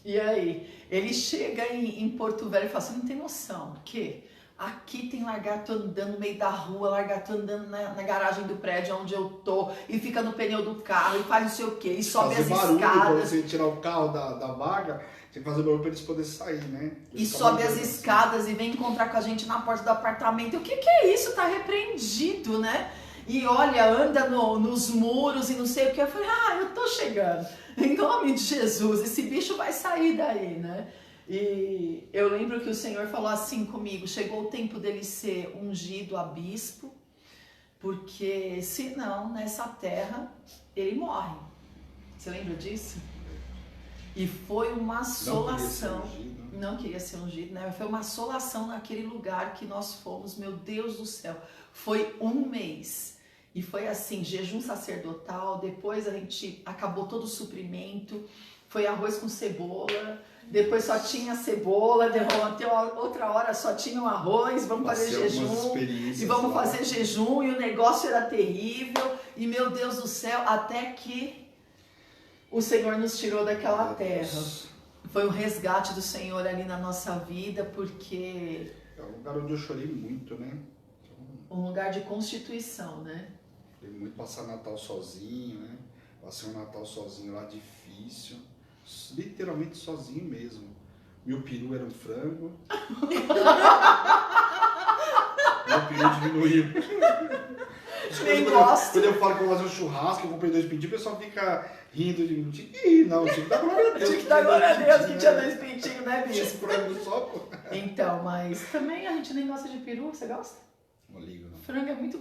E aí, ele chega em Porto Velho e fala assim, não tem noção, que aqui tem lagarto andando no meio da rua, lagarto andando na garagem do prédio onde eu tô, e fica no pneu do carro, e faz não sei o quê, e sobe as barulho escadas. Pra você tirar o carro da vaga, tem que fazer barulho para eles poderem sair, né? E sobe as escadas e vem encontrar com a gente na porta do apartamento. O que é isso? Tá repreendido, né? E olha, anda nos muros e não sei o que. Eu falei, eu tô chegando. Em nome de Jesus, esse bicho vai sair daí, né? E eu lembro que o Senhor falou assim comigo, chegou o tempo dele ser ungido a bispo, porque senão nessa terra ele morre. Você lembra disso? E foi uma assolação. Não queria ser ungido, né? Foi uma assolação naquele lugar que nós fomos, meu Deus do céu. Foi 1 mês. E foi assim, jejum sacerdotal, depois a gente acabou todo o suprimento, foi arroz com cebola, depois só tinha cebola, até outra hora só tinha o arroz, vamos fazer jejum, e vamos fazer jejum, e o negócio era terrível, e meu Deus do céu, até que o Senhor nos tirou daquela terra. Foi um resgate do Senhor ali na nossa vida, porque... É um lugar onde eu chorei muito, né? Um lugar de constituição, né? Chorei muito, passar Natal sozinho, né? Passei um Natal sozinho lá, difícil. Literalmente sozinho mesmo. Meu peru era um frango. Meu peru diminuiu. Nem gosto. Quando eu falo que eu vou fazer um churrasco, eu comprei 2 pintinhos, o pessoal fica rindo de mim. Não tinha que dar glória a Deus. Tinha que dar glória a Deus que tinha 2 pintinhos, né, Tinha bicho? frango só, pô. Então, mas também a gente nem gosta de peru, você gosta? Não ligo, não. Frango é muito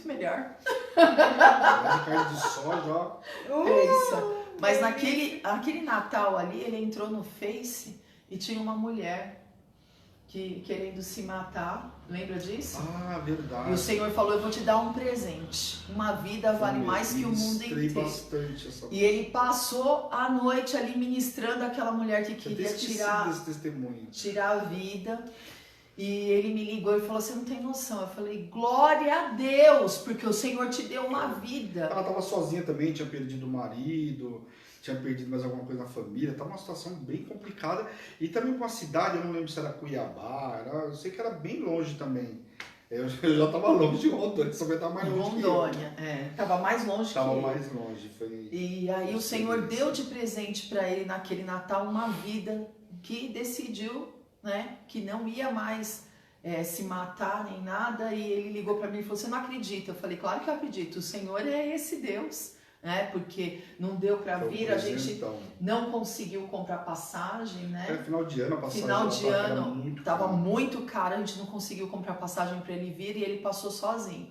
melhor. Mas de carne de soja, ó. É isso. Mas aquele Natal ali, ele entrou no Face e tinha uma mulher que querendo se matar. Lembra disso? Ah, verdade. E o Senhor falou, eu vou te dar um presente. Uma vida vale mais que o mundo inteiro. Bastante essa... E ele passou a noite ali ministrando aquela mulher que queria tirar a vida. E ele me ligou e falou, você não tem noção. Eu falei, glória a Deus, porque o Senhor te deu uma vida. Ela estava sozinha também, tinha perdido o marido, tinha perdido mais alguma coisa na família. Estava uma situação bem complicada. E também com a cidade, eu não lembro se era Cuiabá, eu sei que era bem longe também. Eu já estava longe de Rondônia, só vai estar mais longe que eu. Rondônia, Tava mais longe que Estava ele. mais longe. Foi... E aí o Senhor deu de presente para ele naquele Natal uma vida que decidiu, né, que não ia mais se matar nem nada. E ele ligou para mim e falou: você não acredita? Eu falei: claro que eu acredito, o Senhor é esse Deus, né? Porque não deu para vir, a gente não conseguiu comprar passagem, né? Final de ano a passagem. Final de ano estava muito caro, a gente não conseguiu comprar passagem para ele vir e ele passou sozinho.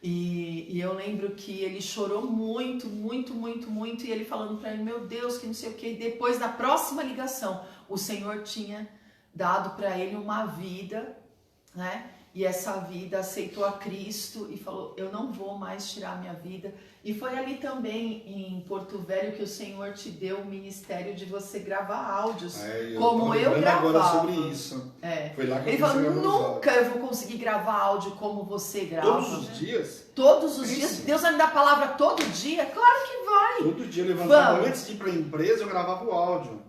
E eu lembro que ele chorou muito, muito, muito, muito, e ele falando para ele: meu Deus, que não sei o que. E depois, na próxima ligação, o Senhor tinha dado para ele uma vida, né? E essa vida aceitou a Cristo e falou: eu não vou mais tirar a minha vida. E foi ali também em Porto Velho que o Senhor te deu o ministério de você gravar áudios, como eu gravava. Agora sobre isso. Foi lá que ele falou: nunca eu vou conseguir gravar áudio como você grava. Todos os dias? Todos os dias. Deus vai me dar a palavra todo dia? Claro que vai. Todo dia eu levantava, antes de ir para a empresa, eu gravava o áudio.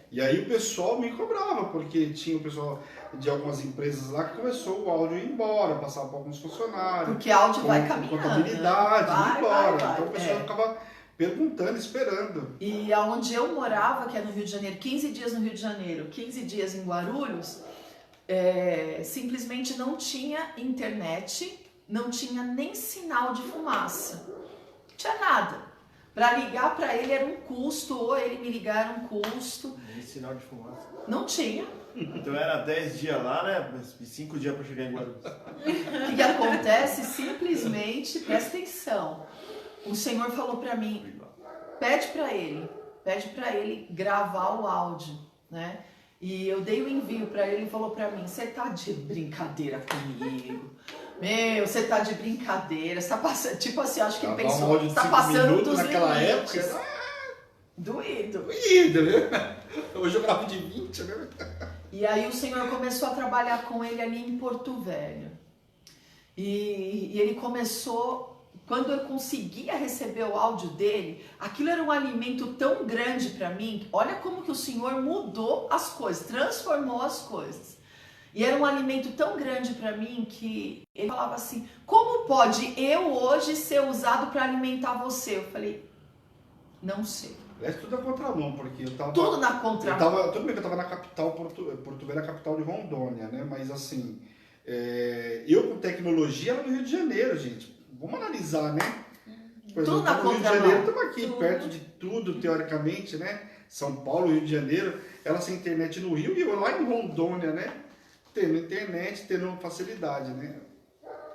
E aí o pessoal me cobrava, porque tinha o pessoal de algumas empresas lá que começou o áudio a ir embora, passava para alguns funcionários. Porque áudio vai caminhando. Contabilidade, vai, ir embora. Vai. Então o pessoal ficava perguntando, esperando. E aonde eu morava, que é no Rio de Janeiro, 15 dias no Rio de Janeiro, 15 dias em Guarulhos, simplesmente não tinha internet, não tinha nem sinal de fumaça. Não tinha nada. Para ligar para ele era um custo, ou ele me ligar era um custo. Nem sinal de fumaça. Não tinha. Então era 10 dias lá, né? 5 dias para chegar em Guarulhos. O que acontece? Simplesmente, presta atenção. O Senhor falou para mim: pede para ele gravar o áudio, né? E eu dei o envio para ele e falou para mim: você tá de brincadeira comigo? Meu, você tá de brincadeira, você tá passando, tipo assim, acho que ele pensou, você tá passando dos naquela limites. época. Doído, né? Hoje eu gravo de 20, né? E aí o Senhor começou a trabalhar com ele ali em Porto Velho. E ele começou, quando eu conseguia receber o áudio dele, aquilo era um alimento tão grande para mim. Olha como que o Senhor mudou as coisas, transformou as coisas. E era um alimento tão grande para mim que ele falava assim: como pode eu hoje ser usado para alimentar você? Eu falei: não sei. Tudo na contramão, porque eu tava... Tudo na contramão. Tudo bem que eu tava na capital, Porto Velho é a capital de Rondônia, né? Mas assim, eu com tecnologia era no Rio de Janeiro, gente. Vamos analisar, né? Por exemplo, tudo na no Rio de contramão. Janeiro, estamos aqui perto de tudo, teoricamente, né? São Paulo, Rio de Janeiro, ela sem internet no Rio e eu lá em Rondônia, né? Tendo internet, tendo facilidade, né?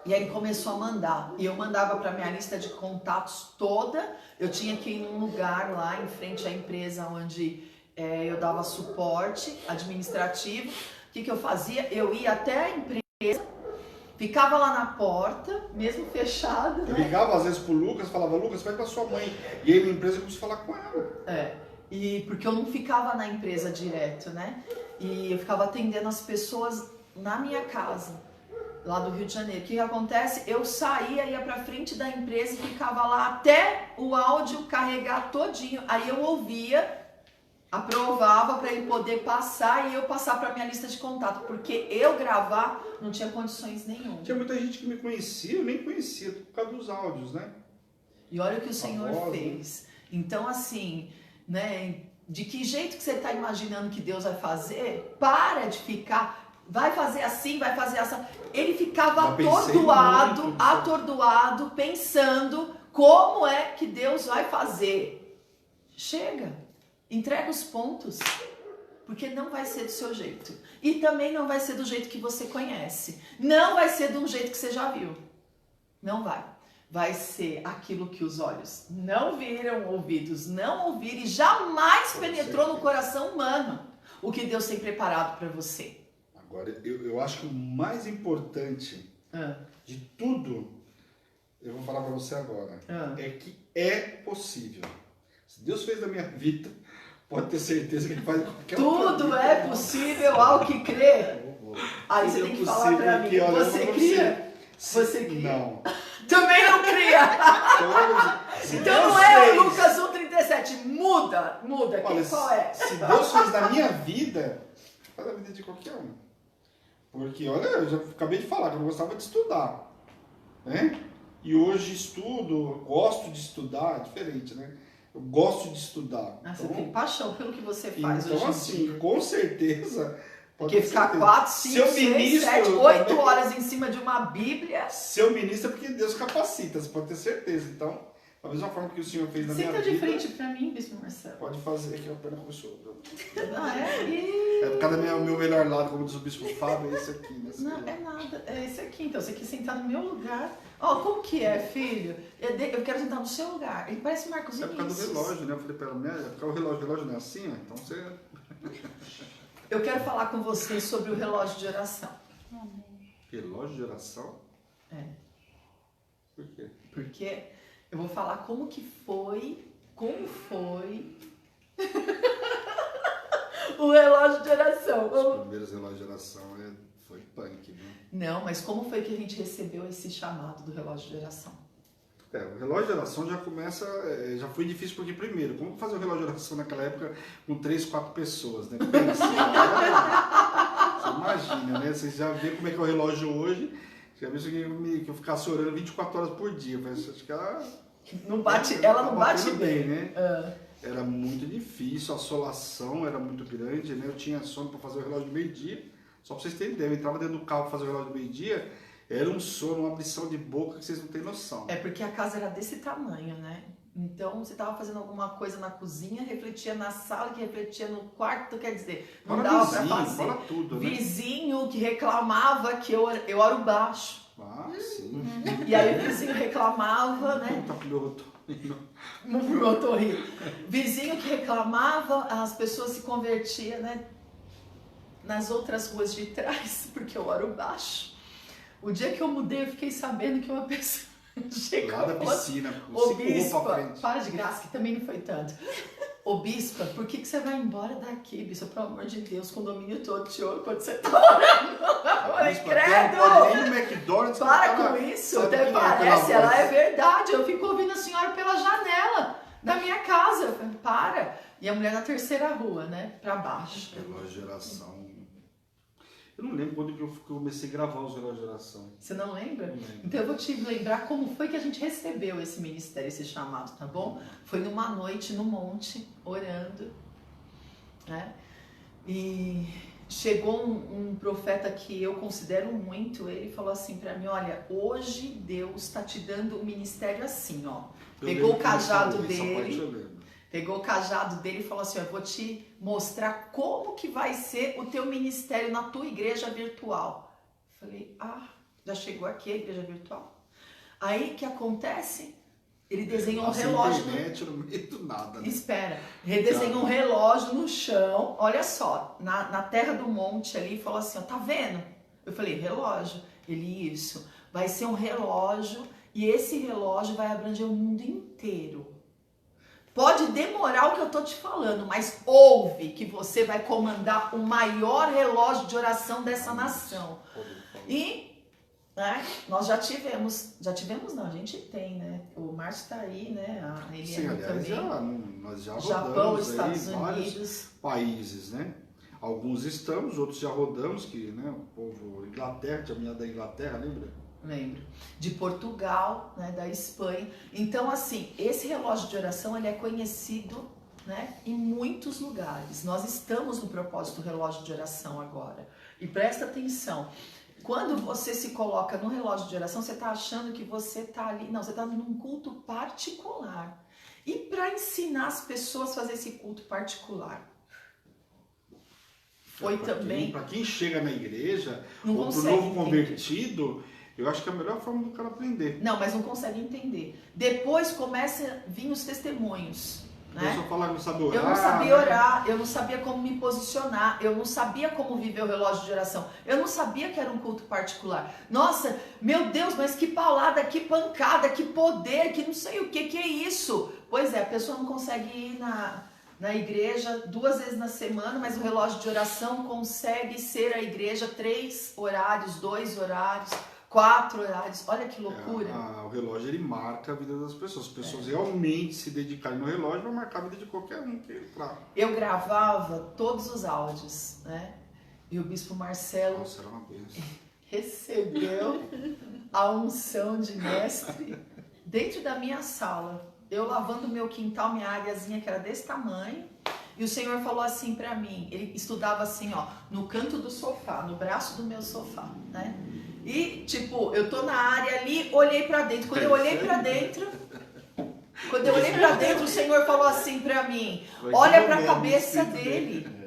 E aí ele começou a mandar. E eu mandava para minha lista de contatos toda. Eu tinha que ir num lugar lá em frente à empresa onde eu dava suporte administrativo. O que eu fazia? Eu ia até a empresa, ficava lá na porta, mesmo fechada. Eu ligava às vezes pro Lucas, falava: Lucas, vai pra sua mãe. E aí na empresa eu comecei a falar com ela. Porque eu não ficava na empresa direto, né? E eu ficava atendendo as pessoas na minha casa, lá do Rio de Janeiro. O que acontece? Eu saía, ia pra frente da empresa e ficava lá até o áudio carregar todinho. Aí eu ouvia, aprovava para ele poder passar e eu passar para minha lista de contato, porque eu gravar não tinha condições nenhuma. Tinha muita gente que me conhecia, eu nem conhecia, por causa dos áudios, né? E olha o que o Senhor fez. Então, assim, né? De que jeito que você está imaginando que Deus vai fazer? Para de ficar, vai fazer assim, vai fazer essa. Ele ficava atordoado, pensando como é que Deus vai fazer. Chega, entrega os pontos, porque não vai ser do seu jeito. E também não vai ser do jeito que você conhece. Não vai ser de um jeito que você já viu. Não vai. Vai ser aquilo que os olhos não viram, ouvidos não ouviram e jamais penetrou no coração humano o que Deus tem preparado para você. Agora, eu acho que o mais importante de tudo, eu vou falar para você agora, é que é possível. Se Deus fez na minha vida, pode ter certeza que Ele faz em qualquer outra Tudo vida. É possível ao que crê. Aí você tem que falar para mim, você cria? Você cria? Não. Também não cria. Então não é o Lucas 1,37. Muda. Olha, Qual é? Se Deus fez na minha vida, faz a vida de qualquer um. Porque, olha, eu já acabei de falar que eu não gostava de estudar, né? E hoje estudo, gosto de estudar, é diferente, né? Eu gosto de estudar. Você tem paixão pelo que você faz então, hoje em assim, dia. com certeza... Porque ficar 4, 5, 6, 7, 8 horas em cima de uma Bíblia... Se eu ministro é porque Deus capacita, você pode ter certeza. Então, da mesma forma que o Senhor fez na minha vida... Senta de frente pra mim, Bispo Marcelo. Pode fazer, que a perna começou. É por causa do meu melhor lado, como diz o Bispo Fábio, é esse aqui, né? Não, é nada. É esse aqui, então. Você quer sentar no meu lugar. Ó, como que é, filho? Eu quero sentar no seu lugar. Ele parece Marcos É por causa do Vinícius. relógio, né? Eu falei pra ela, é porque o relógio não é assim, ó. Então você... Eu quero falar com vocês sobre o relógio de oração. Relógio de oração? É. Por quê? Porque eu vou falar como foi o relógio de oração. Os primeiros relógios de oração foi punk, né? Não, mas como foi que a gente recebeu esse chamado do relógio de oração? O relógio de oração já começa, já foi difícil porque primeiro, como fazer o relógio de oração naquela época com 3, 4 pessoas, né? Pensa, você imagina, né? Você já vê como é que é o relógio hoje, já viu que eu ficasse orando 24 horas por dia, acho que ela não bate bem, né? Era muito difícil, a assolação era muito grande, né? Eu tinha sono para fazer o relógio do meio-dia, só para vocês terem ideia, eu entrava dentro do carro para fazer o relógio do meio-dia, era um sono, uma abrição de boca que vocês não têm noção. É porque a casa era desse tamanho, né? Então, você estava fazendo alguma coisa na cozinha, refletia na sala, que refletia no quarto, quer dizer, não dava para fazer. Fala tudo, né? Vizinho que reclamava que eu oro baixo. Ah, sim. E aí o vizinho reclamava, né? Tá piloto. No otorrino. Vizinho que reclamava, as pessoas se convertiam, né? Nas outras ruas de trás, porque eu oro baixo. O dia que eu mudei, eu fiquei sabendo que uma pessoa chegou... Lá da piscina, Ô bispa, para de graça, que também não foi tanto. Ô bispa, por que você vai embora daqui, bispa? Pelo amor de Deus, condomínio todo te ouve quando você tá orando. Eu falei, credo! Não pode nem no McDonald's. Para com isso, até parece, ela é verdade. Eu fico ouvindo a senhora pela janela da minha casa. Eu falei, para. E a mulher na terceira rua, né, pra baixo. Relógio de oração. Eu não lembro quando que eu comecei a gravar os relógios de oração. Você não lembra? Não lembro. Então eu vou te lembrar como foi que a gente recebeu esse ministério, esse chamado, tá bom? Foi numa noite no monte, orando, né? E chegou um profeta que eu considero muito, ele falou assim pra mim, olha, hoje Deus tá te dando um ministério assim, ó. Pegou o cajado dele... Pegou o cajado dele e falou assim, eu vou te mostrar como que vai ser o teu ministério na tua igreja virtual. Falei, já chegou aqui a igreja virtual? Aí o que acontece? Ele desenhou um relógio... internet no meio do nada, né? Espera, ele desenhou um relógio no chão, olha só, na terra do monte ali, e falou assim, ó, tá vendo? Eu falei, relógio. Ele, isso, vai ser um relógio e esse relógio vai abranger o mundo inteiro. Pode demorar o que eu tô te falando, mas ouve que você vai comandar o maior relógio de oração dessa nação. E né, nós já tivemos não, a gente tem, né? O Márcio tá aí, né? A Eliane também. Nós já Japão, rodamos Estados aí, Unidos. vários países, né? Alguns estamos, outros já rodamos, que, né? O povo, Inglaterra, tinha minha da Inglaterra, lembra? Lembro. De Portugal, né, da Espanha. Então, assim, esse relógio de oração, ele é conhecido, né, em muitos lugares. Nós estamos no propósito do relógio de oração agora. E presta atenção, quando você se coloca no relógio de oração, você está achando que você está ali... Não, você está num culto particular. E para ensinar as pessoas a fazer esse culto particular? Foi também... Para quem chega na igreja, não ou para o novo convertido... Eu acho que é a melhor forma do cara aprender. Não, mas não consegue entender. Depois começa a vir os testemunhos. Né? Eu só falar que não sabe orar. Eu não sabia orar, eu não sabia como me posicionar, eu não sabia como viver o relógio de oração, eu não sabia que era um culto particular. Nossa, meu Deus, mas que paulada, que pancada, que poder, que não sei o que é isso. Pois é, a pessoa não consegue ir na igreja 2 vezes na semana, mas o relógio de oração consegue ser a igreja 3 horários, 2 horários. 4 horários, olha que loucura. O relógio, ele marca a vida das pessoas. As pessoas realmente se dedicarem no relógio, vai marcar a vida de qualquer um que entrar. Eu gravava todos os áudios, né? E o bispo Marcelo Nossa, era uma bênção. recebeu a unção de mestre dentro da minha sala. Eu lavando meu quintal, minha áreazinha que era desse tamanho. E o Senhor falou assim pra mim, ele estudava assim, ó, no canto do sofá, no braço do meu sofá, né? E, tipo, eu tô na área ali, olhei pra dentro. Quando eu olhei pra dentro, o Senhor falou assim pra mim, olha pra cabeça dele.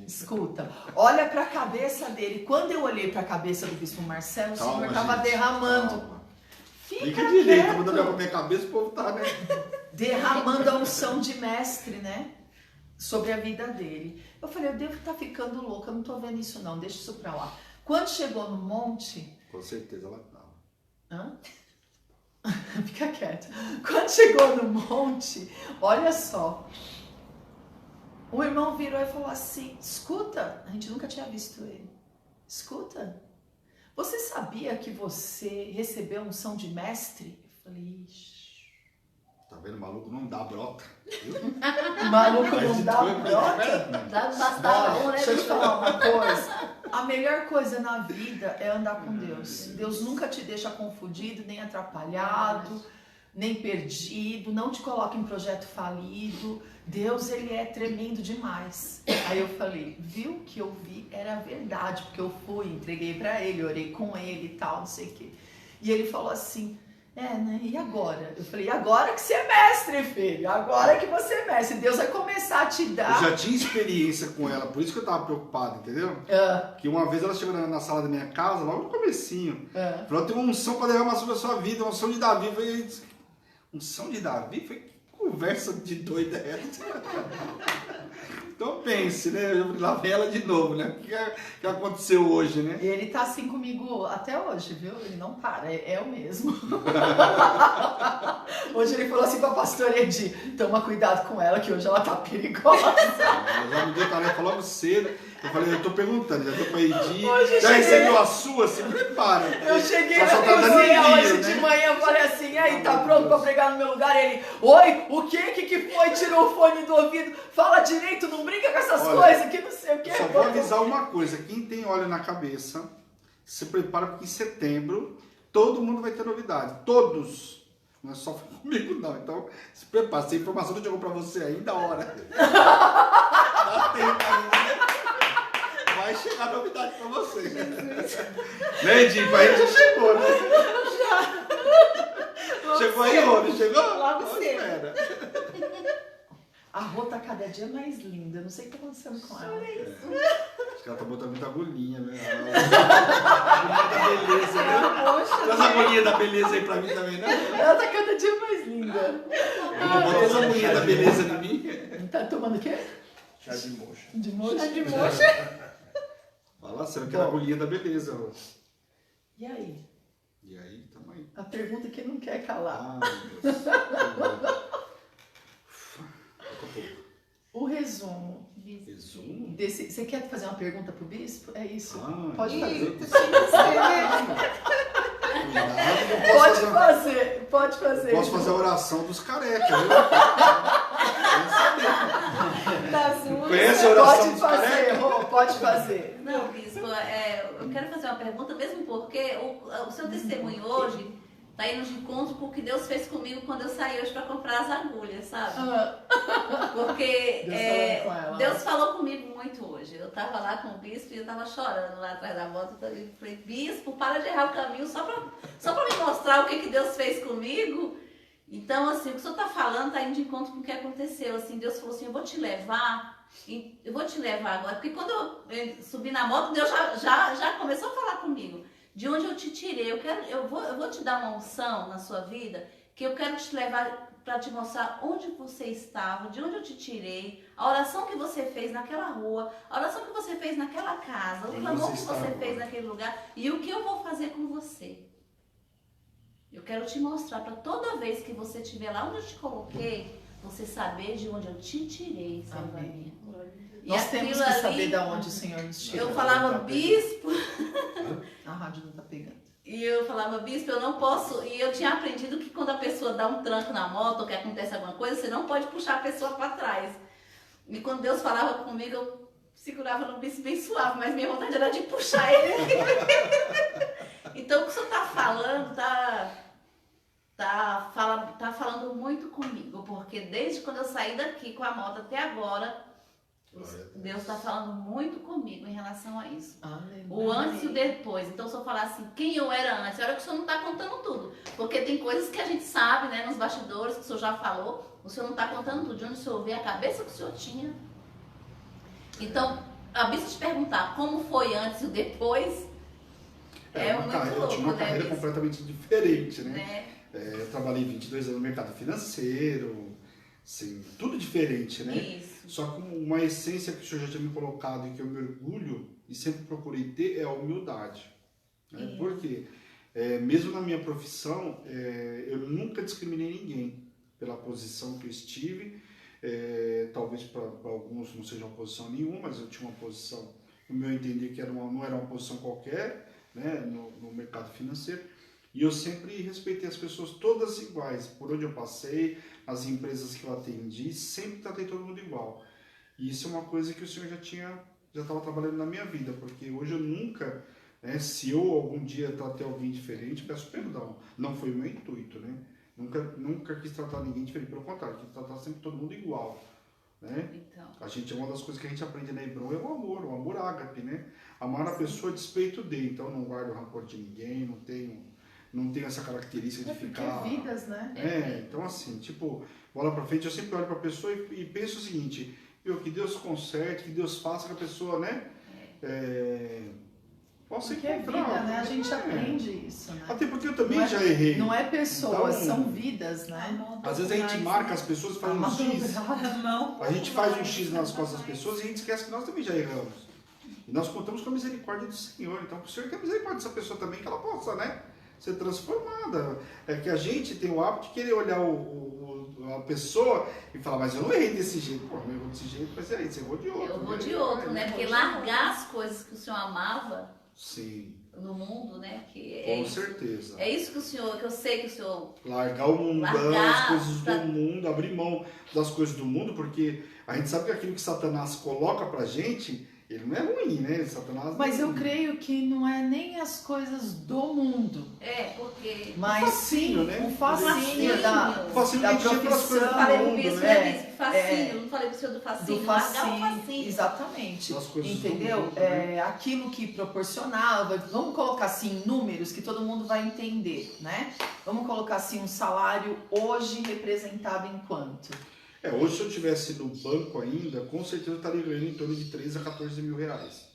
Escuta, olha pra cabeça dele. Quando eu olhei pra cabeça do bispo Marcelo, o Senhor tava derramando. Fica direito, quando eu olhar pra minha cabeça, o povo tá, né? Derramando a unção de mestre, né? Sobre a vida dele. Eu falei, eu devo estar ficando louca, eu não tô vendo isso não, deixa isso pra lá. Quando chegou no monte... Com certeza ela tava. Hã? Fica quieto. Quando chegou no monte, olha só. O irmão virou e falou assim, escuta, a gente nunca tinha visto ele. Escuta, você sabia que você recebeu unção de mestre? Eu falei, ixi. Tá vendo? Maluco não dá brota. Maluco não dá brota? Bastava um, né? Deixa eu te falar uma coisa. A melhor coisa na vida é andar com Deus. Deus nunca te deixa confundido, nem atrapalhado, nem perdido. Não te coloca em projeto falido. Deus, ele é tremendo demais. Aí eu falei, viu? Que eu vi era verdade. Porque eu fui, entreguei pra ele, orei com ele e tal, não sei o quê. E ele falou assim... né? E agora? Eu falei, agora que você é mestre, filho. Agora que você é mestre. Deus vai começar a te dar... Eu já tinha experiência com ela, por isso que eu tava preocupado, entendeu? Que uma vez ela chegou na sala da minha casa, logo no comecinho. Falou, tem uma unção pra derramar sobre a sua vida, uma unção de Davi. Eu falei, unção de Davi? Foi conversa de doida essa. Então pense, né? Eu lavei ela de novo, né? O que aconteceu hoje, né? E ele tá assim comigo até hoje, viu? Ele não para, é o mesmo. Hoje ele falou assim pra pastora Edi, toma cuidado com ela, que hoje ela tá perigosa. Ela já me deu tarefa logo cedo. Eu falei, eu tô perguntando, já tô pra Edi. Hoje Já recebeu a sua? Se prepara. Eu cheguei Só na tá dando cozinha dia, hoje né? de manhã, eu falei assim, e aí, tá pronto pra pregar no meu lugar? Ele, oi, o quê? Que foi? Tirou o fone do ouvido, fala direito, não brinca com essas coisas, que não sei o que. Só vou avisar uma coisa, quem tem óleo na cabeça, se prepara porque em setembro todo mundo vai ter novidade, todos. Não é só comigo não, então se prepara, se a informação não chegou pra você ainda, a hora. Dá tempo ainda. Vai chegar novidade pra você. Né, Edinho? Pra ele já chegou, né? Já. Chegou aí, ô, não chegou? Logo cedo. Espera. A Rô tá cada dia mais linda, não sei o que tá acontecendo com ela. Acho que ela tá botando muita agulhinha, né? Agulhinha da beleza, né? Poxa, Traz a agulhinha da beleza aí pra mim também, né? Ela tá cada dia mais linda. Bota essa agulhinha da beleza em mim. Tá tomando o quê? Chá de mocha. De mocha? tá de mocha. Fala, você não quer a agulhinha da beleza, ó. E aí? E aí, tamo aí. A pergunta que não quer calar. Ah, meu Deus. O resumo Resumo? desse... Você quer fazer uma pergunta pro bispo? É isso? Ah, Pode fazer. Cuidado, Pode fazer. Posso fazer a oração dos carecas, viu? Das unhas. Conhece a oração Pode dos fazer, carecas? Rô, pode fazer. Não, bispo, eu quero fazer uma pergunta, mesmo porque o seu testemunho hoje tá indo de encontro com o que Deus fez comigo quando eu saí hoje para comprar as agulhas, sabe? Porque Deus falou com ela. Deus falou comigo muito hoje. Eu tava lá com o bispo e eu tava chorando lá atrás da moto. Eu falei, bispo, para de errar o caminho só pra me mostrar o que Deus fez comigo. Então, assim, o que o senhor tá falando tá indo de encontro com o que aconteceu. Assim, Deus falou assim, eu vou te levar agora. Porque quando eu subi na moto, Deus já começou a falar comigo. De onde eu te tirei, eu vou te dar uma unção na sua vida, que eu quero te levar para te mostrar onde você estava, de onde eu te tirei, a oração que você fez naquela rua, a oração que você fez naquela casa, o clamor que você fez naquele lugar e o que eu vou fazer com você. Eu quero te mostrar para toda vez que você estiver lá onde eu te coloquei, você saber de onde eu te tirei, serva minha. Nós temos que saber de onde o Senhor nos tirou. Eu falava, bispo... A rádio não tá pegando. E eu falava, bispo, eu não posso... E eu tinha aprendido que quando a pessoa dá um tranco na moto ou que acontece alguma coisa, você não pode puxar a pessoa para trás. E quando Deus falava comigo, eu segurava no bispo bem suave, mas minha vontade era de puxar ele. Então, o que o senhor está falando, tá falando muito comigo, porque desde quando eu saí daqui com a moto até agora, Deus está falando muito comigo em relação a isso. Aleluia. O antes e o depois. Então, se eu falar assim, quem eu era antes, olha que o senhor não está contando tudo. Porque tem coisas que a gente sabe, né, nos bastidores, que o senhor já falou, o senhor não está contando tudo. De onde o senhor vê a cabeça que o senhor tinha. Então, a bispo te perguntar como foi antes e o depois, muito louco, eu tinha uma né, carreira bispo? completamente diferente, né? Né? Eu trabalhei 22 anos no mercado financeiro, assim, tudo diferente, né? Isso. Só que uma essência que o senhor já tinha me colocado e que eu me orgulho e sempre procurei ter é a humildade. Né? Por quê? Mesmo na minha profissão, eu nunca discriminei ninguém pela posição que eu estive. Talvez para alguns não seja uma posição nenhuma, mas eu tinha uma posição, no meu entender, que não era uma posição qualquer, né, no mercado financeiro. E eu sempre respeitei as pessoas todas iguais, por onde eu passei, as empresas que eu atendi, sempre tratei todo mundo igual. E isso é uma coisa que o senhor já estava trabalhando na minha vida, porque hoje eu nunca, né, se eu algum dia tratei alguém diferente, peço perdão. Não foi o meu intuito, né? Nunca quis tratar ninguém diferente, pelo contrário, quis tratar sempre todo mundo igual. Né? Então. Uma das coisas que a gente aprende na Hebron é o amor ágape, né? Amar a pessoa a despeito de, então não guardo rancor de ninguém, não tenho essa característica de ficar... Porque vidas, né? Então assim, tipo, bola pra frente, eu sempre olho pra pessoa e penso o seguinte, que Deus conserte, que Deus faça que a pessoa, né? Possa Porque é encontrar. vida, né? A gente aprende isso, né? Até porque eu também já errei. Não é pessoas, Então, são vidas, né? Às vezes a gente marca as pessoas e faz um X. A gente faz um X nas costas das pessoas e a gente esquece que nós também já erramos. E nós contamos com a misericórdia do Senhor. Então, que o Senhor tenha misericórdia dessa pessoa também, que ela possa, né, ser transformada. É que a gente tem o hábito de querer olhar a pessoa e falar, mas eu não errei desse jeito. Pô, não errou desse jeito, mas aí, você errou de outro. Eu vou de outro, né? Porque largar as coisas que o senhor amava... Sim. No mundo, né? Que Com certeza. É isso que eu sei que o senhor... Largar o mundão, as coisas do mundo, abrir mão das coisas do mundo, porque a gente sabe que aquilo que Satanás coloca pra gente, ele não é ruim, né? Satanás Mas eu creio que não é nem as coisas do mundo. Porque... Mas sim, né? o fascínio da profissão. Eu falei pro bispo, né? Fascínio, não falei pro senhor do fascínio. Do fascínio, exatamente. Entendeu? Aquilo que proporcionava, vamos colocar assim números que todo mundo vai entender, né? Vamos colocar assim um salário hoje representado em quanto? Hoje se eu estivesse no banco ainda, com certeza eu estaria ganhando em torno de 13 a 14 mil reais.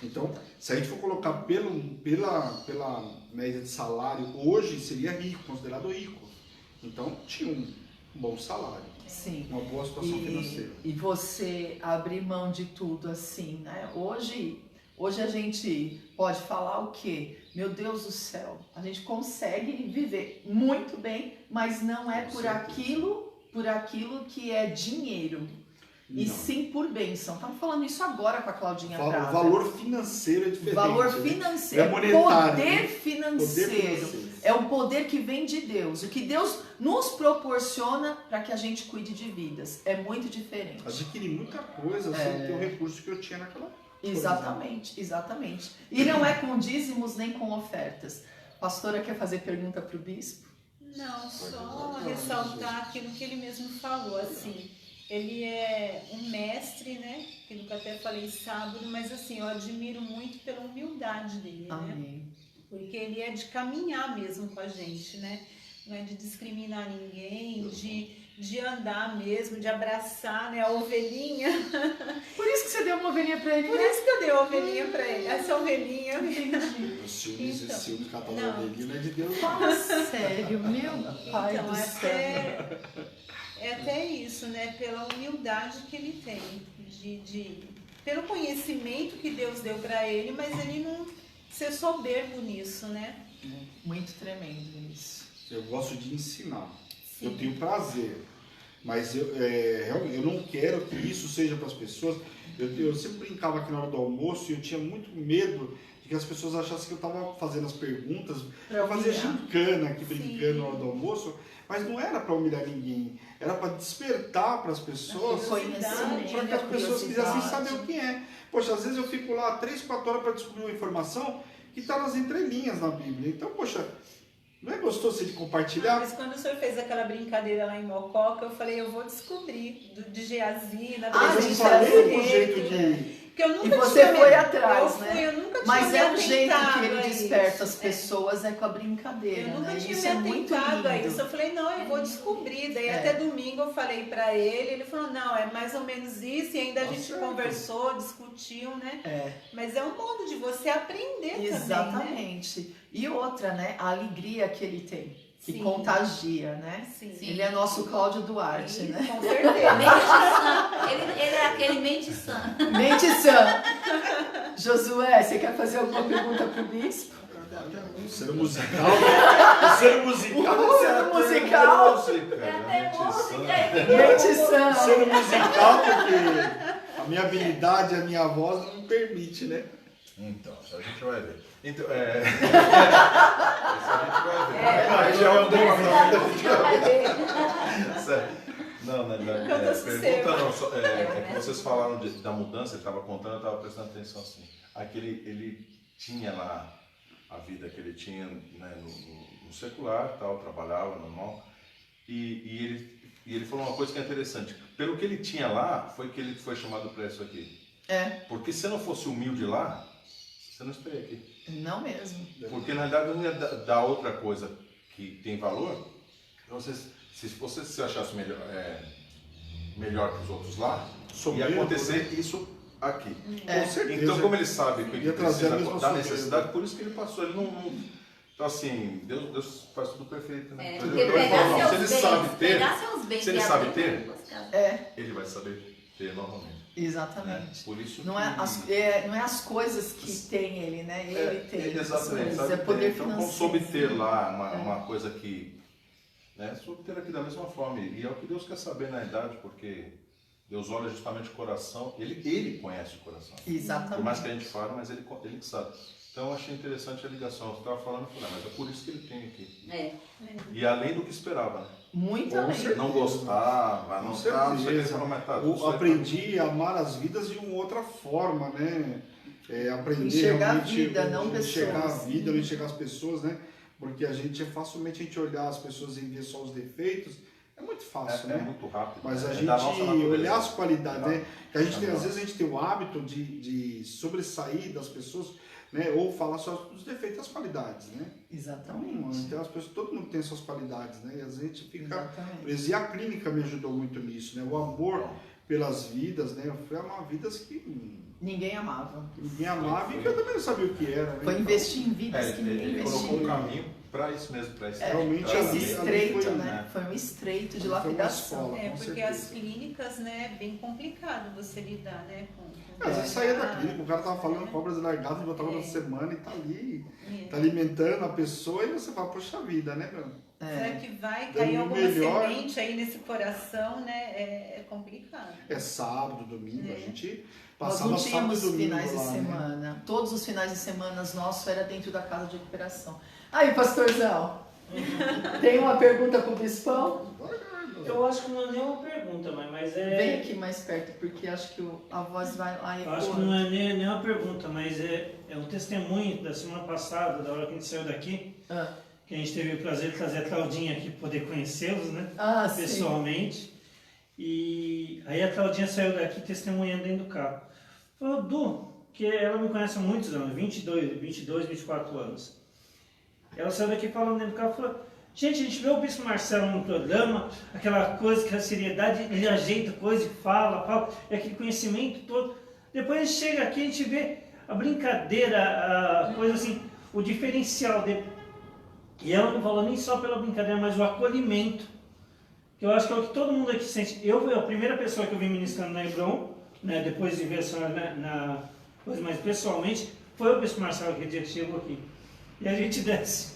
Então, se a gente for colocar pela média de salário, hoje seria rico, considerado rico. Então, tinha um bom salário. Sim. Uma boa situação financeira. E você abrir mão de tudo assim, né? Hoje a gente pode falar o quê? Meu Deus do céu, a gente consegue viver muito bem, mas não é por aquilo que é dinheiro. E sim por bênção. Estamos falando isso agora com a Claudinha Prata. O valor financeiro é diferente. Valor financeiro. É monetário. Poder financeiro. É o poder que vem de Deus. O que Deus nos proporciona para que a gente cuide de vidas. É muito diferente. Adquirir muita coisa sem ter o recurso que eu tinha naquela coisa. Exatamente. E não é com dízimos nem com ofertas. Pastora quer fazer pergunta para o bispo? Não, só ressaltar aquilo que ele mesmo falou, assim, ele é um mestre, né, aquilo que eu até falei sábado, mas assim, eu admiro muito pela humildade dele, Amém. né, porque ele é de caminhar mesmo com a gente, né, não é de discriminar ninguém, de andar mesmo, de abraçar, né, a ovelhinha. Por isso que você deu uma ovelhinha para ele, Por né? isso que eu dei a ovelhinha para ele, essa ovelhinha. Os ciúmes que ela tá na ovelhinha não é de Deus. Fala sério, meu pai Então, do céu. É até isso, né? Pela humildade que ele tem, pelo conhecimento que Deus deu para ele, mas ele não ser soberbo nisso, né? Muito tremendo isso. Eu gosto de ensinar. Sim. Eu tenho prazer. Mas eu não quero que isso seja para as pessoas. Eu sempre brincava aqui na hora do almoço e eu tinha muito medo de que que as pessoas achassem que eu estava fazendo as perguntas, Pra eu fazia humilhar. gincana aqui, brincando Sim. na hora do almoço, mas não era para humilhar ninguém, era para despertar para as pessoas, Conhecimento, para que as pessoas quisessem curiosidade. saber o que é. Poxa, às vezes eu fico lá 3, 4 horas para descobrir uma informação que está nas entrelinhas na Bíblia. Então, poxa, não é gostoso você de compartilhar? Mas quando o senhor fez aquela brincadeira lá em Mococa, eu falei, eu vou descobrir de Geazi, na Ah, Mas gente, eu presença era falei do com rei, jeito de... porque eu nunca E você tinha foi me- atrás, eu né? fui, eu nunca tinha Mas me é um jeito que atentado ele a desperta isso. as pessoas, é com a brincadeira, Eu nunca né? tinha Isso me é muito atentado a lindo. isso. Eu falei, não, eu vou descobrir. Daí É. até domingo eu falei pra ele falou, não, é mais ou menos isso. E ainda a Tá gente certo. conversou, discutiu, né? É, Mas é um modo de você aprender também, né? exatamente. E outra, né? A alegria que ele tem, que Sim. contagia, né? Sim. Ele é nosso Cláudio Duarte, né? Com certeza. Mente sã. Ele é aquele mente sã. Mente sã. Josué, você quer fazer alguma pergunta pro bispo? O ser musical, né? O ser musical. O ser musical. Música, É né? até Mente música. sã. Mente O sã. ser musical, porque a minha habilidade, a minha voz não me permite, né? Então, isso a gente vai ver. Então, isso a gente vai ver. Aí já é um Sério. Não, Conta pergunta não. sossego. É que vocês falaram da mudança, ele estava contando, eu estava prestando atenção assim. Aquele, ele tinha lá a vida que ele tinha, né, no secular, tal, trabalhava normal, e ele falou uma coisa que é interessante. Pelo que ele tinha lá, foi que ele foi chamado para isso aqui. É, Porque se não fosse humilde lá, você não estaria aqui. não mesmo. Porque na verdade não ia dar outra coisa que tem valor. Então, se você se achasse melhor que os outros lá, ia Soberbo, acontecer isso aqui. Com certeza. Então, como ele sabe que ele Ia trazer a precisa mesma da soberba. necessidade, por isso que ele passou. Ele não então, assim, Deus faz tudo perfeito, né? É, Então, porque ele pegar falou, não, seus se ele bens, sabe ter, pegar seus bens se ele e sabe abrir ter, duas casas. É, ele vai saber ter novamente. Né? exatamente. Por isso Não é, não é as coisas que tem ele, né? Ele tem as exatamente, coisas, sabe é poder ter. Então, financeiro. soube ter lá uma coisa que, né, soube ter aqui da mesma forma, e é o que Deus quer saber na idade, porque Deus olha justamente o coração, ele conhece o coração. Exatamente. Por mais que a gente fale, mas ele que sabe. Então eu achei interessante a ligação, você estava falando, eu falei, mas é por isso que ele tem aqui. É. E além do que esperava, né? Muito Com além. certeza. Não gostava, não Com tá, não sei o que, ele certeza. falou, mas tá, Eu isso aí aprendi a amar as vidas de uma outra forma, né? Aprender Enxergar a realmente, vida, não enxergar pessoas. a vida, não enxergar as pessoas, né? Porque a gente facilmente a gente olhar as pessoas e ver só os defeitos, é muito fácil, é né? muito rápido. Mas né? a É gente da nossa natureza. olhar as qualidades, né? Que a gente tem, É às vezes a gente tem o hábito de sobressair das pessoas, né? Ou falar só dos defeitos e as qualidades, né? Exatamente. Então as pessoas, todo mundo tem suas qualidades, né? E às vezes a gente fica Exatamente. preso. E a clínica me ajudou muito nisso, né? O amor pelas vidas, né? Eu fui amar vidas que Ninguém amava. ninguém amava e que eu também não sabia o que era, né? Foi investir em vidas É, que ninguém ele colocou investiu. um caminho para isso mesmo, para isso. realmente pra Esse ali- estreito, foi, né? Foi um estreito de Foi uma lapidação. escola. É, Com porque certeza. as clínicas, né, é bem complicado você lidar, né, com Às vezes saía da clínica, o cara tava falando cobras largadas e voltava na semana e tá ali, tá alimentando a pessoa e você fala, poxa vida, né, meu? Será que vai Dando cair o alguma melhor. semente aí nesse coração, né? É complicado. É sábado, domingo, a gente Nós passava não sábado e tínhamos domingo finais de lá, né? semana. Todos os finais de semana nossos era dentro da casa de recuperação. Aí, pastorzão, tem uma pergunta pro bispão? Eu acho que não é nem uma pergunta, mas Vem é. aqui mais perto, porque acho que a voz vai lá e Eu acho que não é nem uma pergunta, mas é um testemunho da semana passada, da hora que a gente saiu daqui, Ah, que a gente teve o prazer de trazer a Claudinha aqui para poder conhecê-los, né? sim. Pessoalmente. E aí a Claudinha saiu daqui testemunhando dentro do carro. Falou, Du, que ela me conhece há muitos anos, 22, 24 anos. Ela saiu daqui falando dentro do carro, falou, gente, a gente vê o Bispo Marcelo no programa, aquela coisa que a seriedade, ele ajeita coisa e fala, e aquele conhecimento todo. Depois a gente chega aqui, a gente vê a brincadeira, a coisa assim, o diferencial dele. E ela não falou nem só pela brincadeira, mas o acolhimento. Que eu acho que é o que todo mundo aqui sente. Eu fui a primeira pessoa que eu vim ministrando na Hebron, né, depois de ver a senhora na coisa mais pessoalmente, foi o Bispo Marcelo aquele dia que chegou aqui. E a gente desce.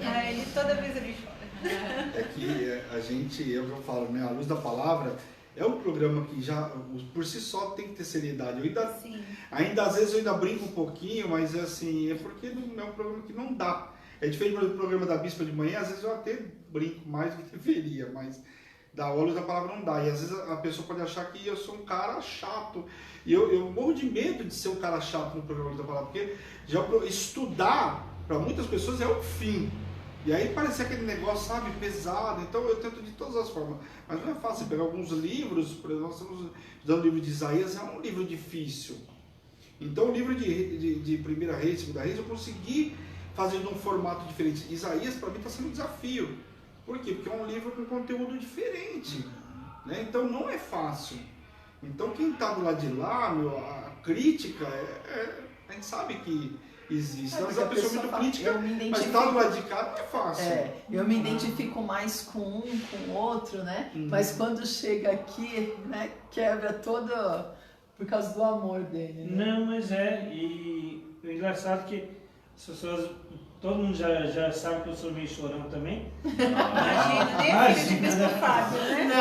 Aí ele toda vez ele chora. É que a gente, é o que eu falo, né? A luz da palavra, é um programa que já, por si só, tem que ter seriedade. Sim. Ainda às vezes eu ainda brinco um pouquinho, mas assim, é porque não é um programa que não dá. É diferente do programa da Bispa de manhã, às vezes eu até brinco mais do que deveria, mas da Olhos da Palavra não dá. E às vezes a pessoa pode achar que eu sou um cara chato. E eu morro de medo de ser um cara chato no programa Olhos da Palavra, porque já estudar, para muitas pessoas, é o fim. E aí parece aquele negócio, sabe, pesado. Então eu tento de todas as formas. Mas não é fácil. Você pegar alguns livros, por exemplo, nós estamos estudando o livro de Isaías, é um livro difícil. Então o livro de Primeira Reis, Segunda Reis, eu consegui fazer de um formato diferente. Isaías, para mim, está sendo um desafio. Por quê? Porque é um livro com conteúdo diferente. Né? Então não é fácil. Então quem está do lado de lá, a crítica, a gente sabe que existe. Às vezes a pessoa é muito crítica, mas está do lado de cá não é fácil. Eu me identifico mais com um, com o outro, né? Mas quando chega aqui, né, quebra todo por causa do amor dele. Né? Não, mas e o engraçado é que as pessoas, todo mundo já sabe que eu sou meio chorão também. Imagina, nem filho de Bispo Fábio, né?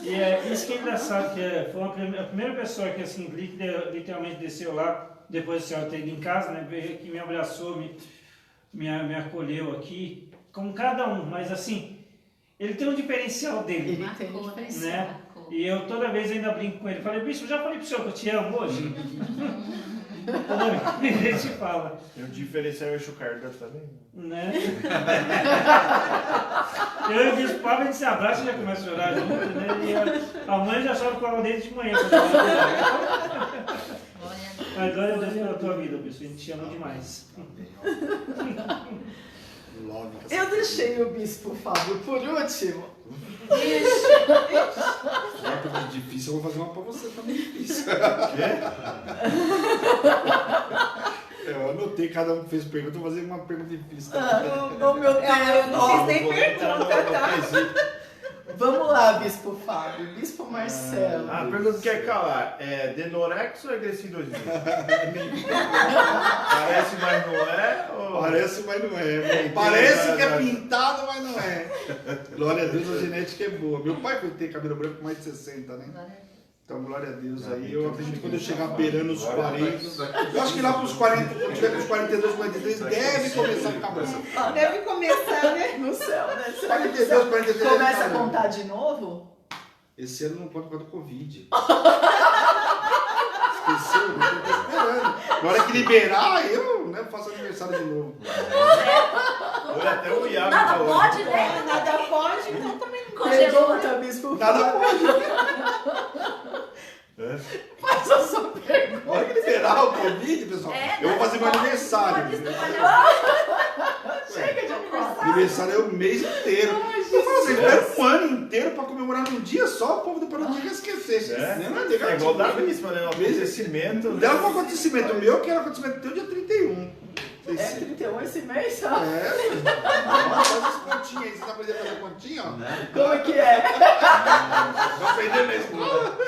E isso que é engraçado, que foi a primeira pessoa que assim, literalmente desceu lá, depois de senhora ter ido em casa, né, que me abraçou, me acolheu aqui, com cada um, mas assim, ele tem um diferencial dele. Ele tem um diferencial. Né? E eu toda vez ainda brinco com ele, falei, Bispo, já falei pro senhor que eu te amo hoje? A gente fala. E o diferencial é o Chucarda também. Né? Eu e o Bispo Fábio, a gente se abraça e já começa a chorar junto, né? E a mãe já chora com ela desde de manhã. Mas glória a Deus pela tua vida, Bispo. A gente te ama demais. Eu deixei o Bispo Fábio por último. Uma pergunta difícil, eu vou fazer uma pra você também difícil. Eu anotei, cada um que fez pergunta, eu vou fazer uma pergunta difícil. Oh, meu Deus! Eu não fiz nem pergunta, tá? Vamos lá, Bispo Fábio. Bispo Marcelo. A pergunta que quer calar é Denorex ou é Grecin 2000? Parece, mas não é? Ou... Parece, mas não é. Parece que é pintado, mas não é. Glória a Deus, a genética é boa. Meu pai foi ter cabelo branco com mais de 60, né? Então, glória a Deus. Aí eu acredito que quando eu chegar beirando os 40, eu acho que lá para os 40, quando tiver com os 42, 43, deve começar a ficar branco. Deve começar, né? No céu, né? Será que 42, 43 começa a contar de novo? Esse ano não pode por causa do Covid. Esqueceu? Eu tô esperando. Na hora que liberar, eu faço aniversário de novo. Olha, até o Iago Nada tá pode, hoje. né? Nada pode, então também não Congelou. Pergunta, Bispo Nada Fábio. pode. Faz a sua Na pergunta. hora que liberar o Covid, pessoal, eu vou fazer meu aniversário. Chega de aniversário. Aniversário é o mês inteiro. Eu falo assim, espera um ano inteiro pra comemorar num dia só, o povo depois não tinha que esquecer. É Negativo. igual da Bispa, né? Um acontecimento. Dela foi um acontecimento meu, que era um acontecimento teu dia 31. É 31 esse mês, só? Faz as continhas aí. Você tá aprendendo a fazer continha, ó? Como é que é? Vai aprender na escola.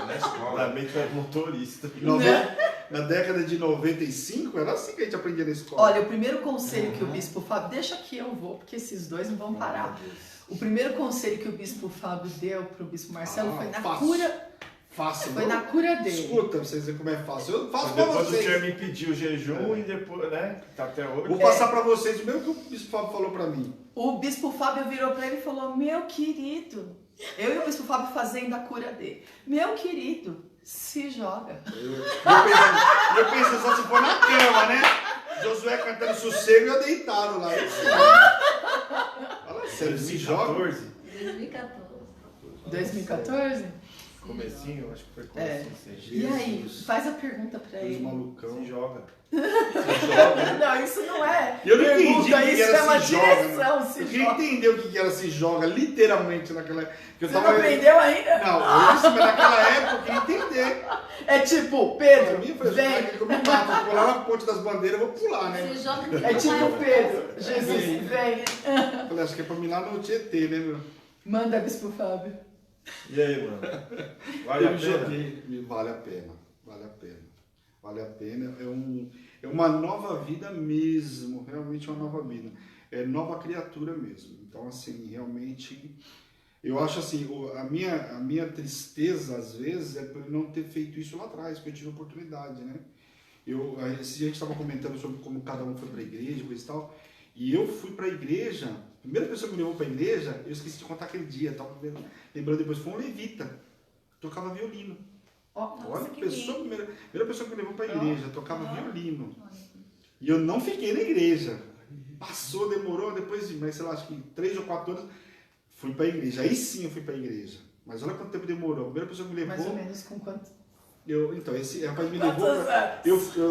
Na escola. Também tu é motorista. Na década de 95, era assim que a gente aprendia na escola. Olha, o primeiro conselho que o Bispo Fábio... Deixa que eu vou, porque esses dois não vão parar. O primeiro conselho que o Bispo Fábio deu pro Bispo Marcelo foi na fácil. cura... Fácil. Foi na cura dele. Escuta, pra vocês verem como é fácil. Eu faço pra Depois o vocês. senhor me pediu o jejum e depois, né? Tá até hoje. Vou passar pra vocês o mesmo que o Bispo Fábio falou pra mim. O Bispo Fábio virou pra ele e falou: meu querido, eu e o Bispo Fábio fazendo a cura dele. Meu querido, se joga. Eu penso só se for na cama, né? Josué cantando sossego e eu deitado lá. Fala sério, se joga. 2014. 2014? Comecinho, acho que foi comecinho. E aí, faz a pergunta pra Os ele. malucão. Se joga. Não, isso não é. Eu não entendi pergunta, o que isso era é uma se joga. direção, Eu se queria joga. entender o que era se joga, literalmente naquela época. Eu Você não aprendeu ainda? Não, eu disse, mas naquela época eu queria entender. É tipo, Pra Pedro, mim, foi vem. assim, que eu me mato, vou pular na ponte das bandeiras, eu vou pular, né? Se joga. É tipo Pedro, Jesus, Sim. vem. Eu falei, acho que é pra mim lá no Tietê, né, meu? Manda, Bispo Fábio. E aí, mano? Vale a Eu pena? joguei. Vale a pena, vale a pena. Vale a pena. É uma nova vida mesmo, realmente uma nova vida. É nova criatura mesmo. Então, assim, realmente Eu acho assim, a minha tristeza, às vezes, é por não ter feito isso lá atrás, porque eu tive oportunidade, né? Esse dia a gente estava comentando sobre como cada um foi para a igreja, coisa e tal, e eu fui para a igreja, a primeira pessoa que me levou para a igreja, eu esqueci de contar aquele dia, estava lembrando depois, foi um levita, tocava violino. Olha, primeira pessoa que me levou para a igreja, tocava violino. E eu não fiquei na igreja. Passou, demorou, depois de, mas sei lá, acho que 3 ou 4 anos, fui para a igreja. Aí sim eu fui para a igreja. Mas olha quanto tempo demorou. A primeira pessoa que me levou... Mais ou menos com quanto? Então, esse rapaz me levou... Eu fui,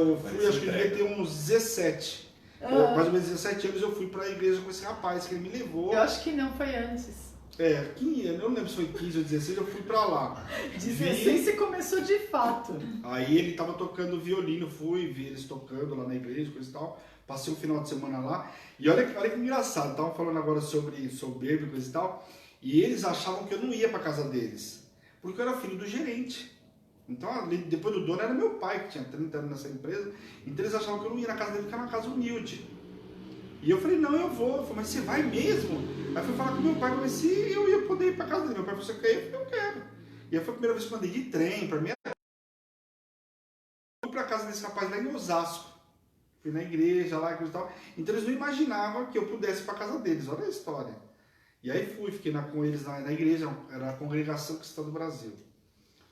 acho que eu devia ter uns 17. Mais ou menos 17 anos eu fui para a igreja com esse rapaz que ele me levou. Eu acho que não, foi antes. Eu não lembro se foi 15 ou 16, eu fui pra lá. 16 você começou de fato. Aí ele tava tocando violino, vi eles tocando lá na igreja, coisa e tal. Passei um final de semana lá. E olha que engraçado, estavam falando agora sobre soberba e coisa e tal. E eles achavam que eu não ia pra casa deles, porque eu era filho do gerente. Então, depois do dono era meu pai, que tinha 30 anos nessa empresa. Então eles achavam que eu não ia na casa dele, porque era uma casa humilde. E eu falei, não, eu vou. Eu falei, mas você vai mesmo? Aí fui falar com meu pai, se eu ia poder ir para casa dele. Meu pai falou, você quer? Eu falei, eu quero. E aí foi a primeira vez que eu andei de trem, para mim. Fui para casa desse rapaz lá em Osasco. Fui na igreja lá e tal. Então eles não imaginavam que eu pudesse ir para casa deles. Olha a história. E aí fiquei com eles na igreja, era a Congregação Cristã do Brasil.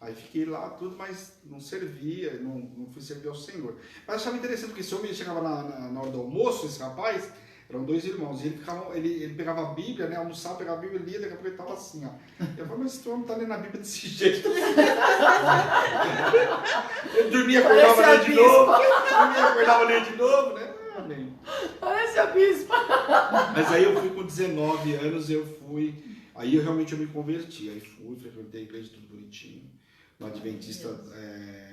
Aí fiquei lá, tudo, mas não servia, não fui servir ao Senhor. Mas achava interessante, porque esse homem chegava na hora do almoço, esse rapaz, eram 2 irmãos, e ele pegava a Bíblia, né, almoçava, pegava a Bíblia e lia, daqui a pouco ele estava assim, ó. Eu falei, mas esse homem está lendo a Bíblia desse jeito. Ele dormia, acordava, lia de novo, lia de novo, né? Amém. Parece a bispa. Mas aí eu fui com 19 anos, aí eu realmente me converti, aí frequentei a igreja, tudo bonitinho. No Adventista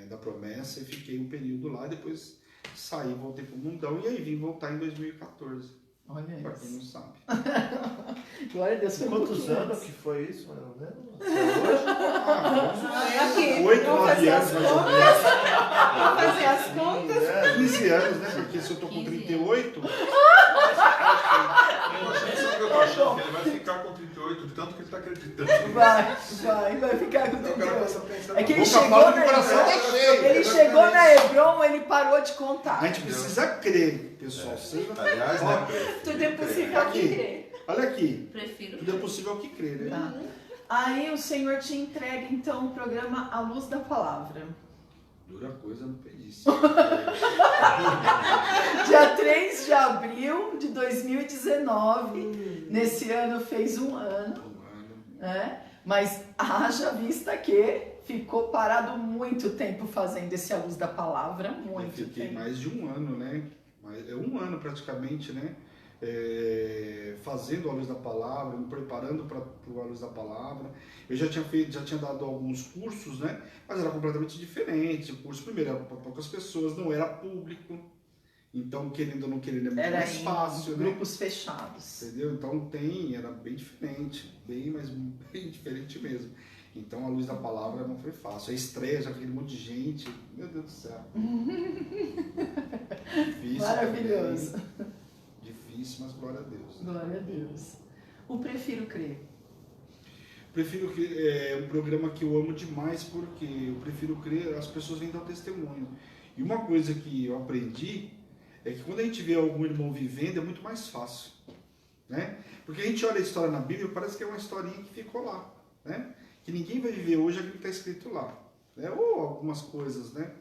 da Promessa, e fiquei um período lá, depois saí, voltei pro mundão, e aí vim voltar em 2014. Olha pra isso. quem não sabe. Glória a Deus. Foi Quantos anos que foi isso? Aqui. 8, 9 anos, mais ou menos. Vamos fazer as contas. 15 anos, né? Porque se eu tô com 38... Eu tô achando que ele vai ficar com 38, de tanto que ele tá acreditando. Vai ficar com Então, o cara 38. começa a pensar... É que ele Boca chegou fala na que o coração tá Hebron, cheio. ele chegou na Hebron, ele parou de contar. A gente precisa crer, pessoal. Aliás, né? Tudo é possível Aqui. que crer. Olha aqui. Prefiro. Tudo é possível ao que crer, né? Tá. Aí o Senhor te entrega, então, o programa A Luz da Palavra. Dura coisa no perício. Dia 3 de abril de 2019. Nesse ano fez um ano, né? Mas haja vista que ficou parado muito tempo fazendo esse A Luz da Palavra. Muito Fiquei tempo. mais de um ano, né? Um ano praticamente, né? Fazendo a Luz da Palavra, me preparando para a Luz da Palavra. Eu já tinha dado alguns cursos, né? Mas era completamente diferente. O curso primeiro era para poucas pessoas, não era público. Então, querendo ou não querendo, é muito Era mais fácil, em né? grupos fechados. Entendeu? Então era bem diferente, mas bem diferente mesmo. Então a Luz da Palavra não foi fácil. A estreia, já aquele monte de gente, meu Deus do céu. Difícil. Maravilhoso. Também. Difícil, mas glória a Deus. Glória a Deus. O Prefiro Crer. Prefiro Crer é um programa que eu amo demais, porque eu prefiro crer, as pessoas vêm dar um testemunho. E uma coisa que eu aprendi é que quando a gente vê algum irmão vivendo, é muito mais fácil, né? Porque a gente olha a história na Bíblia, parece que é uma historinha que ficou lá, né? Que ninguém vai viver hoje aquilo que está escrito lá, né? Ou algumas coisas, né?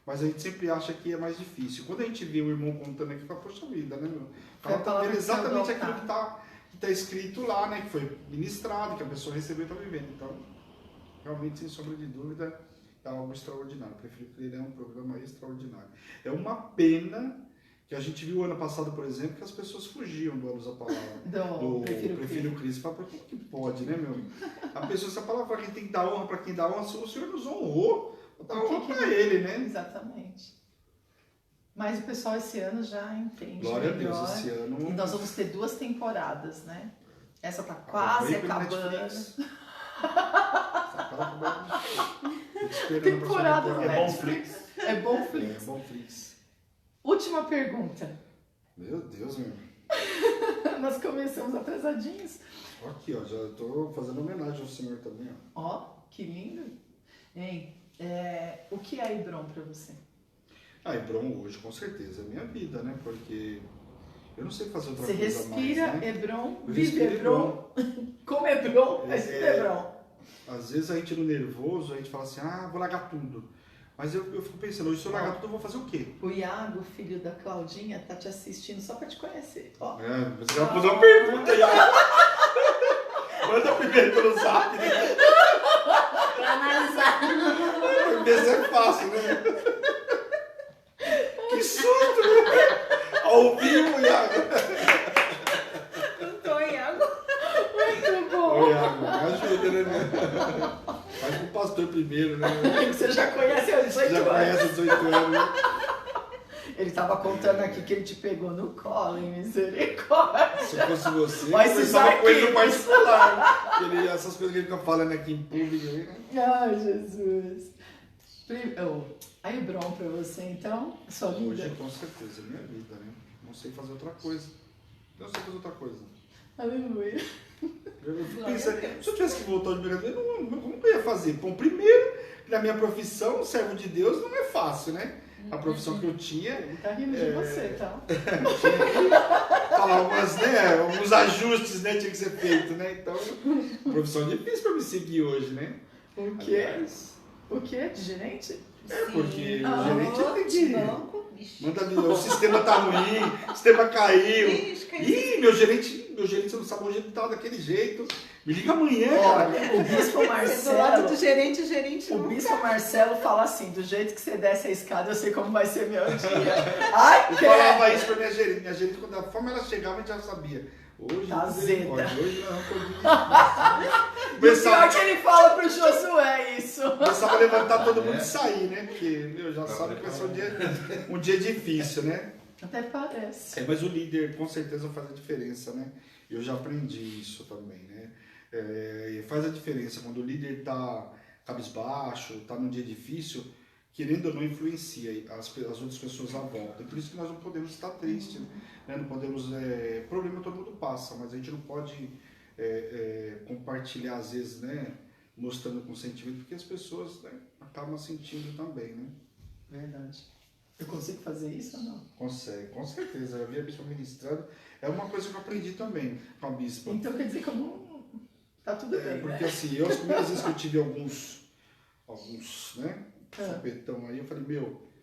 Mas a gente sempre acha que é mais difícil. Quando a gente vê o irmão contando aqui, fala, poxa vida, né, meu? Ela está vendo exatamente aquilo que está escrito lá, né? Que foi ministrado, que a pessoa recebeu e está vivendo. Então, realmente, sem sombra de dúvida, é algo extraordinário. Prefiro Crer é um programa extraordinário. É uma pena que a gente viu ano passado, por exemplo, que as pessoas fugiam do A Luz da Palavra. Do Prefiro Crer. Você fala, por que pode, né, meu? A pessoa, se a palavra para quem tem que dar honra, para quem dá honra, o Senhor nos honrou. Dá honra para ele, né? Exatamente. Mas o pessoal esse ano já entende. Glória melhor. a Deus, esse ano. E nós vamos ter 2 temporadas, né? Essa tá quase acabando. Temporada do É bom Netflix. Flix. É bom Flix. É bom Flix. Última pergunta. Meu Deus, meu. Nós começamos atrasadinhos. Aqui, ó, já estou fazendo homenagem ao senhor também, ó. Ó, que lindo. Hein, o que é Hebron para você? Hebron hoje, com certeza, é minha vida, né? Porque eu não sei fazer outra Você coisa respira mais, né? Hebron, Eu vive respiro Hebron, come Hebron, respira Hebron. Às vezes a gente no nervoso, a gente fala assim, vou largar tudo. Mas eu fico pensando, hoje se eu largar tudo, eu vou fazer o quê? O Iago, filho da Claudinha, tá te assistindo só para te conhecer. Ó. Você vai fazer uma pergunta, Iago. Manda primeiro pelo zap, né? Pra analisar. Porque isso é fácil, né? Que susto, né? Ao vivo, Iago. Não tô, Iago. Muito bom. Ô, Iago, me ajuda, né? Faz com o pastor primeiro, né? Você já conhece há 18 Já anos. conhece os 8 anos, né? Ele tava contando aqui que ele te pegou no colo, hein? Misericórdia. Se eu fosse você, Mas eu esses conversava com ele no arquivos. particular. Essas coisas que ele fica falando aqui em público. Né? Ai, Jesus. A Hebron pra você, então, sua linda. Hoje, com certeza, é minha vida, né? Não sei fazer outra coisa. Não sei fazer outra coisa. Aleluia. Eu fico pensando, se eu tivesse que voltar de primeira vez, como que eu ia fazer? Bom, primeiro, na minha profissão, servo de Deus, não é fácil, né? A profissão que eu tinha, Ele tá rindo de você, tá? falar alguns ajustes, né? Tinha que ser feito, né? Então, profissão difícil pra me seguir hoje, né? O quê? Aliás, O quê? De gerente? porque Ah, o gerente tem de que... banco. Manda, o sistema tá ruim, o sistema caiu. Ixi, caiu. Ih, meu gerente, você não sabe hoje ele tá daquele jeito. Me liga amanhã, cara. Olha, o Bispo Do lado Marcelo... do gerente, o gerente O não Bispo Marcelo fala assim, do jeito que você desce a escada, eu sei como vai ser meu dia. Ai, Eu que... falava isso pra minha gerente. Minha gerente, quando a forma ela chegava, a gente já sabia. Hoje, Tá misericórdia, zeda. hoje não, E o pior começava, que ele fala pro Josué isso. começava a levantar todo mundo e sair, né? Porque, já sabe que vai ser um dia difícil, né? Até parece. Mas o líder com certeza faz a diferença, né? Eu já aprendi isso também, né? Faz a diferença quando o líder tá cabisbaixo, tá num dia difícil, querendo ou não influencia as outras pessoas à volta. Por isso que nós não podemos estar tristes, né? Não podemos... problema todo mundo passa, mas a gente não pode compartilhar às vezes, né? Mostrando com sentimento, porque as pessoas, né, acabam sentindo também, né? Verdade. Eu consigo fazer isso ou não? Consegue, com certeza. Eu vi a bispa ministrando. É uma coisa que eu aprendi também com a bispa. Então quer dizer que eu não... Tá tudo bem, Porque né? assim, as primeiras vezes que eu tive alguns né, sapetão aí, eu falei,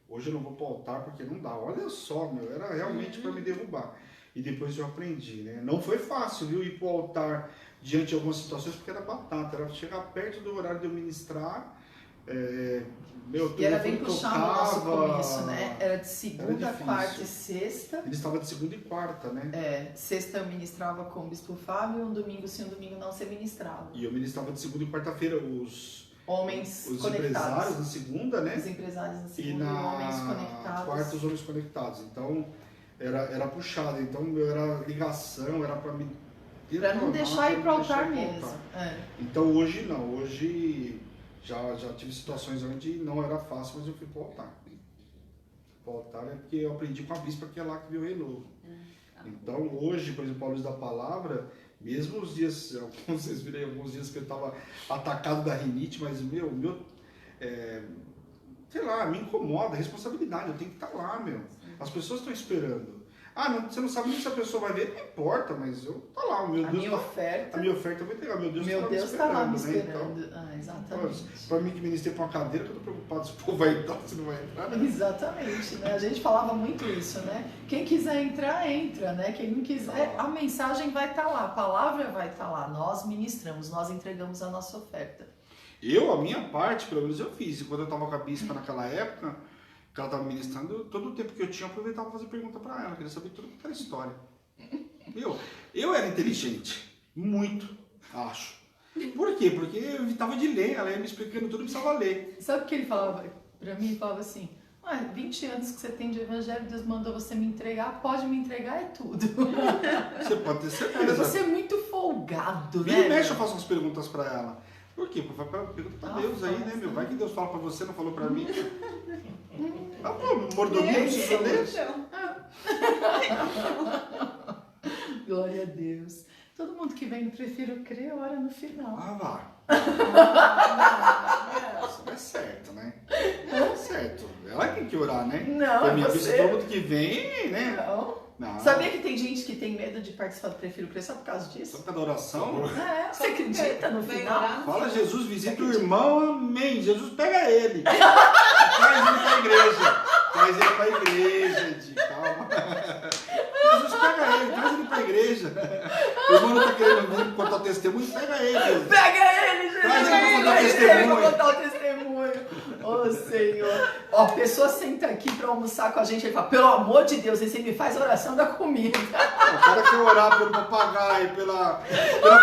hoje eu não vou pro altar porque não dá. Olha só, era realmente para me derrubar. E depois eu aprendi, né? Não foi fácil, viu, ir pro altar diante de algumas situações, porque era batata, era chegar perto do horário de eu ministrar. E era bem puxado o nosso começo, né? Era de segunda, difícil. quarta e sexta. Ele estava de segunda e quarta, né? Sexta eu ministrava com o Bispo Fábio, um domingo sim, um domingo não você ministrava. E eu ministrava de segunda e quarta-feira os Homens conectados. empresários na segunda, né? Os empresários na E segunda e homens na conectados. quarta os homens conectados. Então era puxado, então era ligação, era para me Pra não deixar ir pro altar deixar ir pro mesmo. altar. Então hoje não, hoje já tive situações onde não era fácil, mas eu fui pro altar. Pro altar é porque eu aprendi com a bispa que é lá que viu o renovo. Então hoje, por exemplo, a luz da palavra, mesmo os dias, vocês viram alguns dias que eu estava atacado da rinite, mas sei lá, me incomoda, a responsabilidade, eu tenho que estar lá, As pessoas estão esperando. Você não sabe nem se a pessoa vai ver, não importa, mas eu tô lá, o meu Deus. Minha oferta. A minha oferta eu vou entregar, meu Deus Tá lá me né? esperando. Então, Exatamente. para mim que ministrei para uma cadeira, que eu tô preocupado se o povo vai entrar, se não vai entrar. Né? Exatamente, né? A gente falava muito isso, né? Quem quiser entrar, entra, né? Quem não quiser, a mensagem vai estar lá, a palavra vai estar lá. Nós ministramos, nós entregamos a nossa oferta. A minha parte, pelo menos eu fiz. E quando eu estava com a bispa naquela época, que ela estava ministrando, todo o tempo que eu tinha, eu aproveitava para fazer pergunta para ela. Eu queria saber tudo aquela história. Eu era inteligente. Muito, acho. Por quê? Porque eu evitava de ler. Ela ia me explicando tudo, eu precisava ler. Sabe o que ele falava pra mim? Ele falava assim, 20 anos que você tem de evangelho, Deus mandou você me entregar, pode me entregar, é tudo. Você pode ter certeza. Você é muito folgado, Vira né? e mexe, eu faço umas perguntas para ela. Por quê? Pergunta pra Deus aí, né, Vai que Deus fala pra você, não falou pra mim. Mordomia, não precisa ler. glória a Deus. Todo mundo que vem no Prefiro Crer, ora no final. Ah, vá. Isso não é certo, né? Não é certo. Ela tem que orar, né? Não, Pra mim, você. todo mundo que vem, né? Não. Não. Sabia que tem gente que tem medo de participar do Prefiro Crer só por causa Só disso? por causa da oração. Você acredita no Vai final? orar? Fala, Jesus, visita o irmão, amém. Jesus pega ele. E traz ele pra igreja. Traz ele pra igreja, gente. Calma. Jesus pega ele, traz ele pra igreja. O irmão não tá querendo vir contar o testemunho, pega ele. Jesus. Pega ele, Jesus! Traz ele pra contar o Traz ele testemunho. pra contar o testemunho. Ô, Senhor. Ó, a pessoa senta aqui pra almoçar com a gente e fala, pelo amor de Deus, você me faz a oração da comida. O cara quer orar pelo papagaio, pela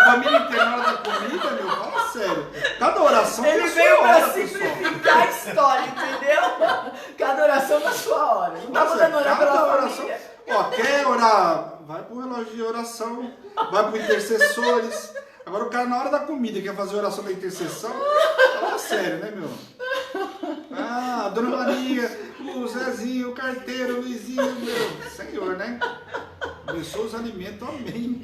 família inteira na hora da comida, meu, fala sério. Cada oração tem Ele a sua veio pra hora, pessoal. simplificar a história, entendeu? Cada oração na sua hora. Não tá Nossa, mandando orar cada pela oração. família. Ó, quer orar? Vai pro relógio de oração, vai pro intercessores. Agora o cara na hora da comida quer fazer oração da intercessão. Fala sério, né, meu? Ah, a Dona Maria, o Zezinho, o carteiro, o Luizinho, meu. Senhor, né? Abençoa os alimentos, amém.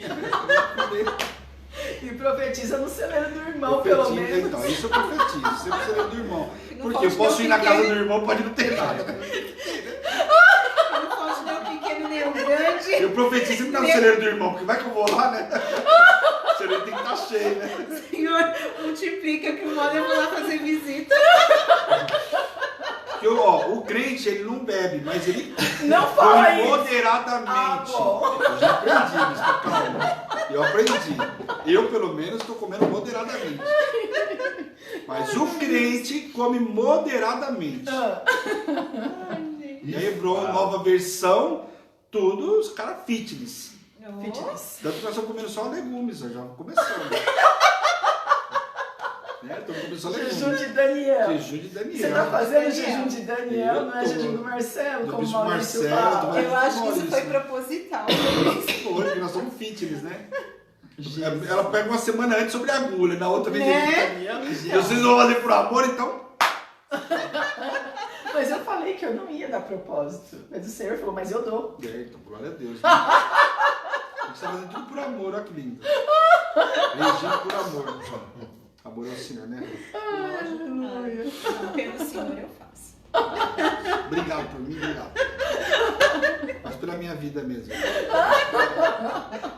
E profetiza no celeiro do irmão, pelo menos. Então, isso eu profetizo, sempre celeiro do irmão. Não Porque pode eu posso ter ir na casa pequeno. do irmão, pode não ter nada. Não pode nem o pequeno nem o grande. Eu profetizo sempre no celeiro do irmão, porque vai que eu vou lá, né? O celeiro tem que estar cheio, né? Senhor, multiplica que uma hora eu vou lá fazer visita. Porque, ó, o crente, ele não bebe, mas ele Não fala come isso. moderadamente. Ah, bom. Eu já aprendi, mas tá calma. Eu aprendi. Eu, pelo menos, estou comendo moderadamente. Mas o crente come moderadamente. E aí, Hebron, nova versão, tudo os caras fitness. Fitness. Tanto que nós estamos comendo só legumes, já começando. Né? Estamos comendo só legumes. Jejum de Daniel. Jejum de Daniel. Você tá fazendo Daniel. jejum de Daniel, Eu não é tô. jejum do Marcelo, Do como o bispo Maurício Marcelo, do fala. Eu acho que isso foi Maurício. proposital. Foi, porque nós somos fitness, né? Ela pega uma semana antes sobre a agulha, na outra vez Né? vocês vão fazer por amor, então. Mas eu falei que eu não ia dar propósito. Mas o Senhor falou, mas eu dou. É, então, glória a Deus. Né? A gente tá fazendo tudo por amor, olha que lindo. Regindo por amor. Amor é o Senhor, né? Aleluia. Não, pelo Senhor eu faço. Obrigado por mim, obrigado. Mas pela minha vida mesmo.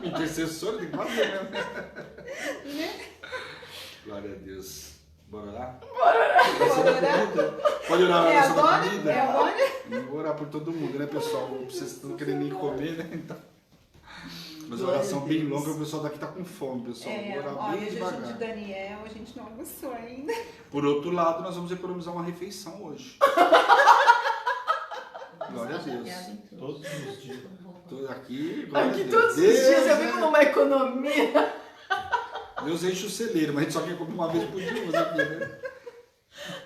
Intercessor tem que fazer, né? Glória a Deus. Bora lá? Bora orar? Pode orar a É oração da agora? comida? É agora? Eu vou orar por todo mundo, né, pessoal? Vocês estão querendo nem comer, né? Então. Mas a oração bem longa, o pessoal daqui tá com fome, pessoal. É, Vou orar olha, bem jejum de devagar. Daniel, a gente não almoçou ainda. Por outro lado, nós vamos economizar uma refeição hoje. Glória a Deus. Todos os dias. Tô aqui, glória Aqui a Deus. todos os dias eu Deus, vivo numa economia. Deus enche o celeiro, mas a gente só quer comer uma vez por dia, mas aqui, né?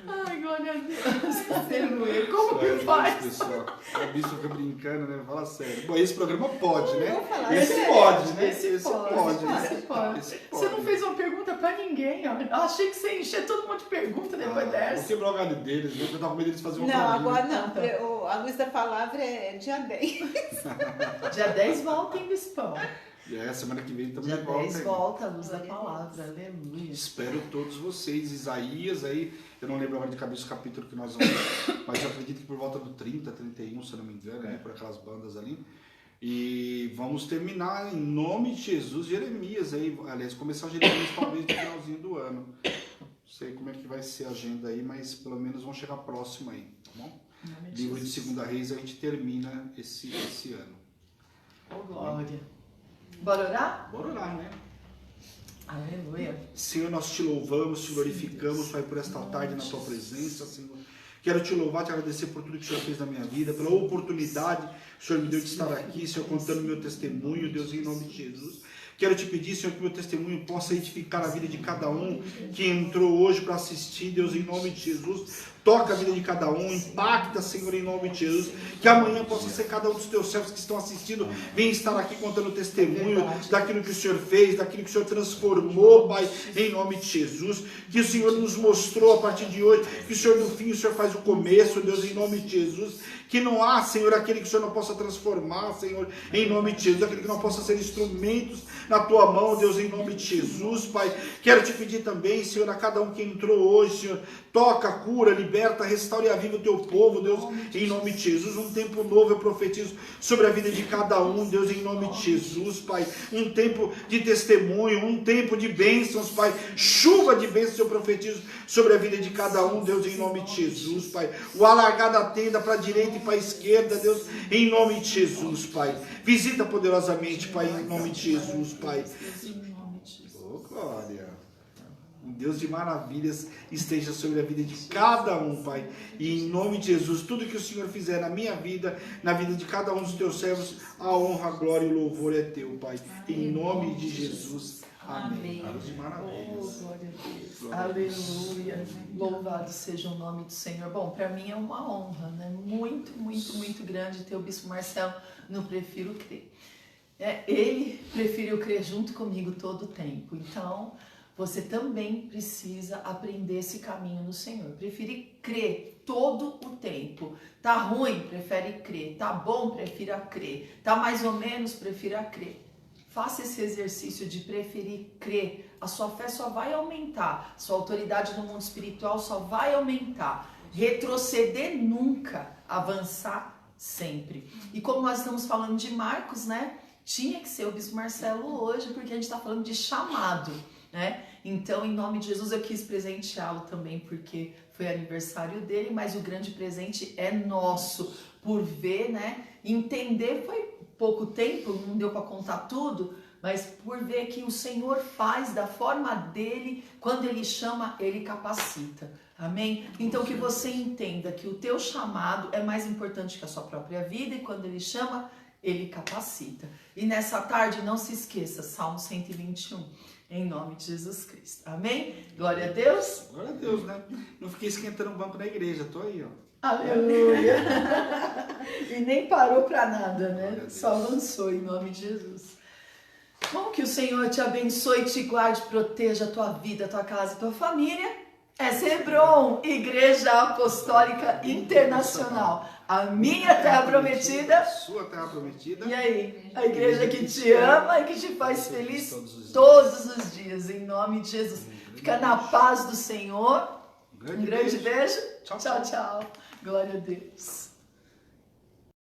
Ai, glória a Deus. Aleluia. Como Glória a que Deus, faz? pessoal. A bispo fica brincando, né? Fala sério. Bom, esse programa pode, né? Vou falar Esse sério. pode, né? Esse pode. Esse Você não pode. fez uma pergunta pra ninguém, ó. Eu achei que você ia encher todo mundo de pergunta depois Vou dessa. quebrar o galho deles, né? Eu tava com medo deles fazerem uma Não, família. agora não. A luz da palavra é dia 10. Dia 10 volta em Bispão. É, semana que vem estamos Dia de volta. 10 aí. volta a luz da Glória a palavra. Aleluia. Espero todos vocês. Isaías aí, eu não lembro agora de cabeça o capítulo que nós vamos, mas eu acredito que por volta do 30, 31, se eu não me engano, né, por aquelas bandas ali. E vamos terminar em nome de Jesus, Jeremias aí, aliás, começar Jeremias talvez no finalzinho do ano. Não sei como é que vai ser a agenda aí, mas pelo menos vamos chegar próximo aí, tá bom? Em nome de Livro de Jesus. 2 Reis a gente termina esse ano. Oh, glória. Bora orar? Bora orar, né? Aleluia. Senhor, nós te louvamos, te glorificamos, Pai, por esta tarde na tua presença, Senhor. Quero te louvar, te agradecer por tudo que o Senhor fez na minha vida, pela oportunidade que o Senhor me deu de estar aqui, Senhor, contando meu testemunho, Deus, em nome de Jesus. Quero te pedir, Senhor, que meu testemunho possa edificar a vida de cada um que entrou hoje para assistir, Deus, em nome de Jesus. toca a vida de cada um, impacta, Senhor, em nome de Jesus, que amanhã possa ser cada um dos teus servos que estão assistindo, venha estar aqui contando testemunho daquilo que o Senhor fez, daquilo que o Senhor transformou, Pai, em nome de Jesus, que o Senhor nos mostrou a partir de hoje, que o Senhor no fim, o Senhor faz o começo, Deus, em nome de Jesus, que não há, Senhor, aquele que o Senhor não possa transformar, Senhor, em nome de Jesus, aquele que não possa ser instrumentos na tua mão, Deus, em nome de Jesus, Pai. Quero te pedir também, Senhor, a cada um que entrou hoje, Senhor, toca, cura, liberta, restaure e aviva o teu povo, Deus, em nome de Jesus. Um tempo novo eu profetizo sobre a vida de cada um, Deus, em nome de Jesus, Pai. Um tempo de testemunho, um tempo de bênçãos, Pai. Chuva de bênçãos eu profetizo sobre a vida de cada um, Deus, em nome de Jesus, Pai. O alargar da tenda para a direita e para a esquerda, Deus, em nome de Jesus, Pai. Visita poderosamente, Pai, em nome de Jesus, Pai. Oh, glória. Um Deus de maravilhas esteja sobre a vida de cada um, Pai. E em nome de Jesus, tudo que o Senhor fizer na minha vida, na vida de cada um dos teus servos, a honra, a glória e o louvor é teu, Pai. Em nome de Jesus. Amém. Deus de maravilhas. Oh, glória a Deus. Aleluia. Louvado seja o nome do Senhor. Bom, para mim é uma honra, né? Muito, muito, muito grande ter o Bispo Marcelo no Prefiro Crer. Ele preferiu crer junto comigo todo o tempo. Então, você também precisa aprender esse caminho no Senhor. Prefere crer todo o tempo. Tá ruim? Prefere crer. Tá bom? Prefira crer. Tá mais ou menos? Prefira crer. Faça esse exercício de preferir crer. A sua fé só vai aumentar. Sua autoridade no mundo espiritual só vai aumentar. Retroceder nunca. Avançar sempre. E como nós estamos falando de Marcos, né? Tinha que ser o Bispo Marcelo hoje, porque a gente está falando de chamado, né? Então, em nome de Jesus, eu quis presenteá-lo também, porque foi aniversário dele, mas o grande presente é nosso, por ver, né? Entender, foi pouco tempo, não deu para contar tudo, mas por ver que o Senhor faz da forma dele, quando ele chama, ele capacita. Amém? Então que você entenda que o teu chamado é mais importante que a sua própria vida, e quando ele chama, ele capacita. E nessa tarde, não se esqueça, Salmo 121, em nome de Jesus Cristo. Amém? Glória a Deus. Glória a Deus, né? Não fiquei esquentando o banco da igreja, tô aí, ó. Aleluia. E nem parou para nada, né? Só lançou em nome de Jesus. Bom, que o Senhor te abençoe, te guarde, proteja a tua vida, a tua casa e a tua família. Hebron, Igreja Apostólica Internacional. A minha terra prometida. A sua terra prometida. E aí? A igreja que te ama e que te faz feliz todos os dias. Em nome de Jesus. Fica na paz do Senhor. Um grande beijo. Tchau, tchau. Glória a Deus.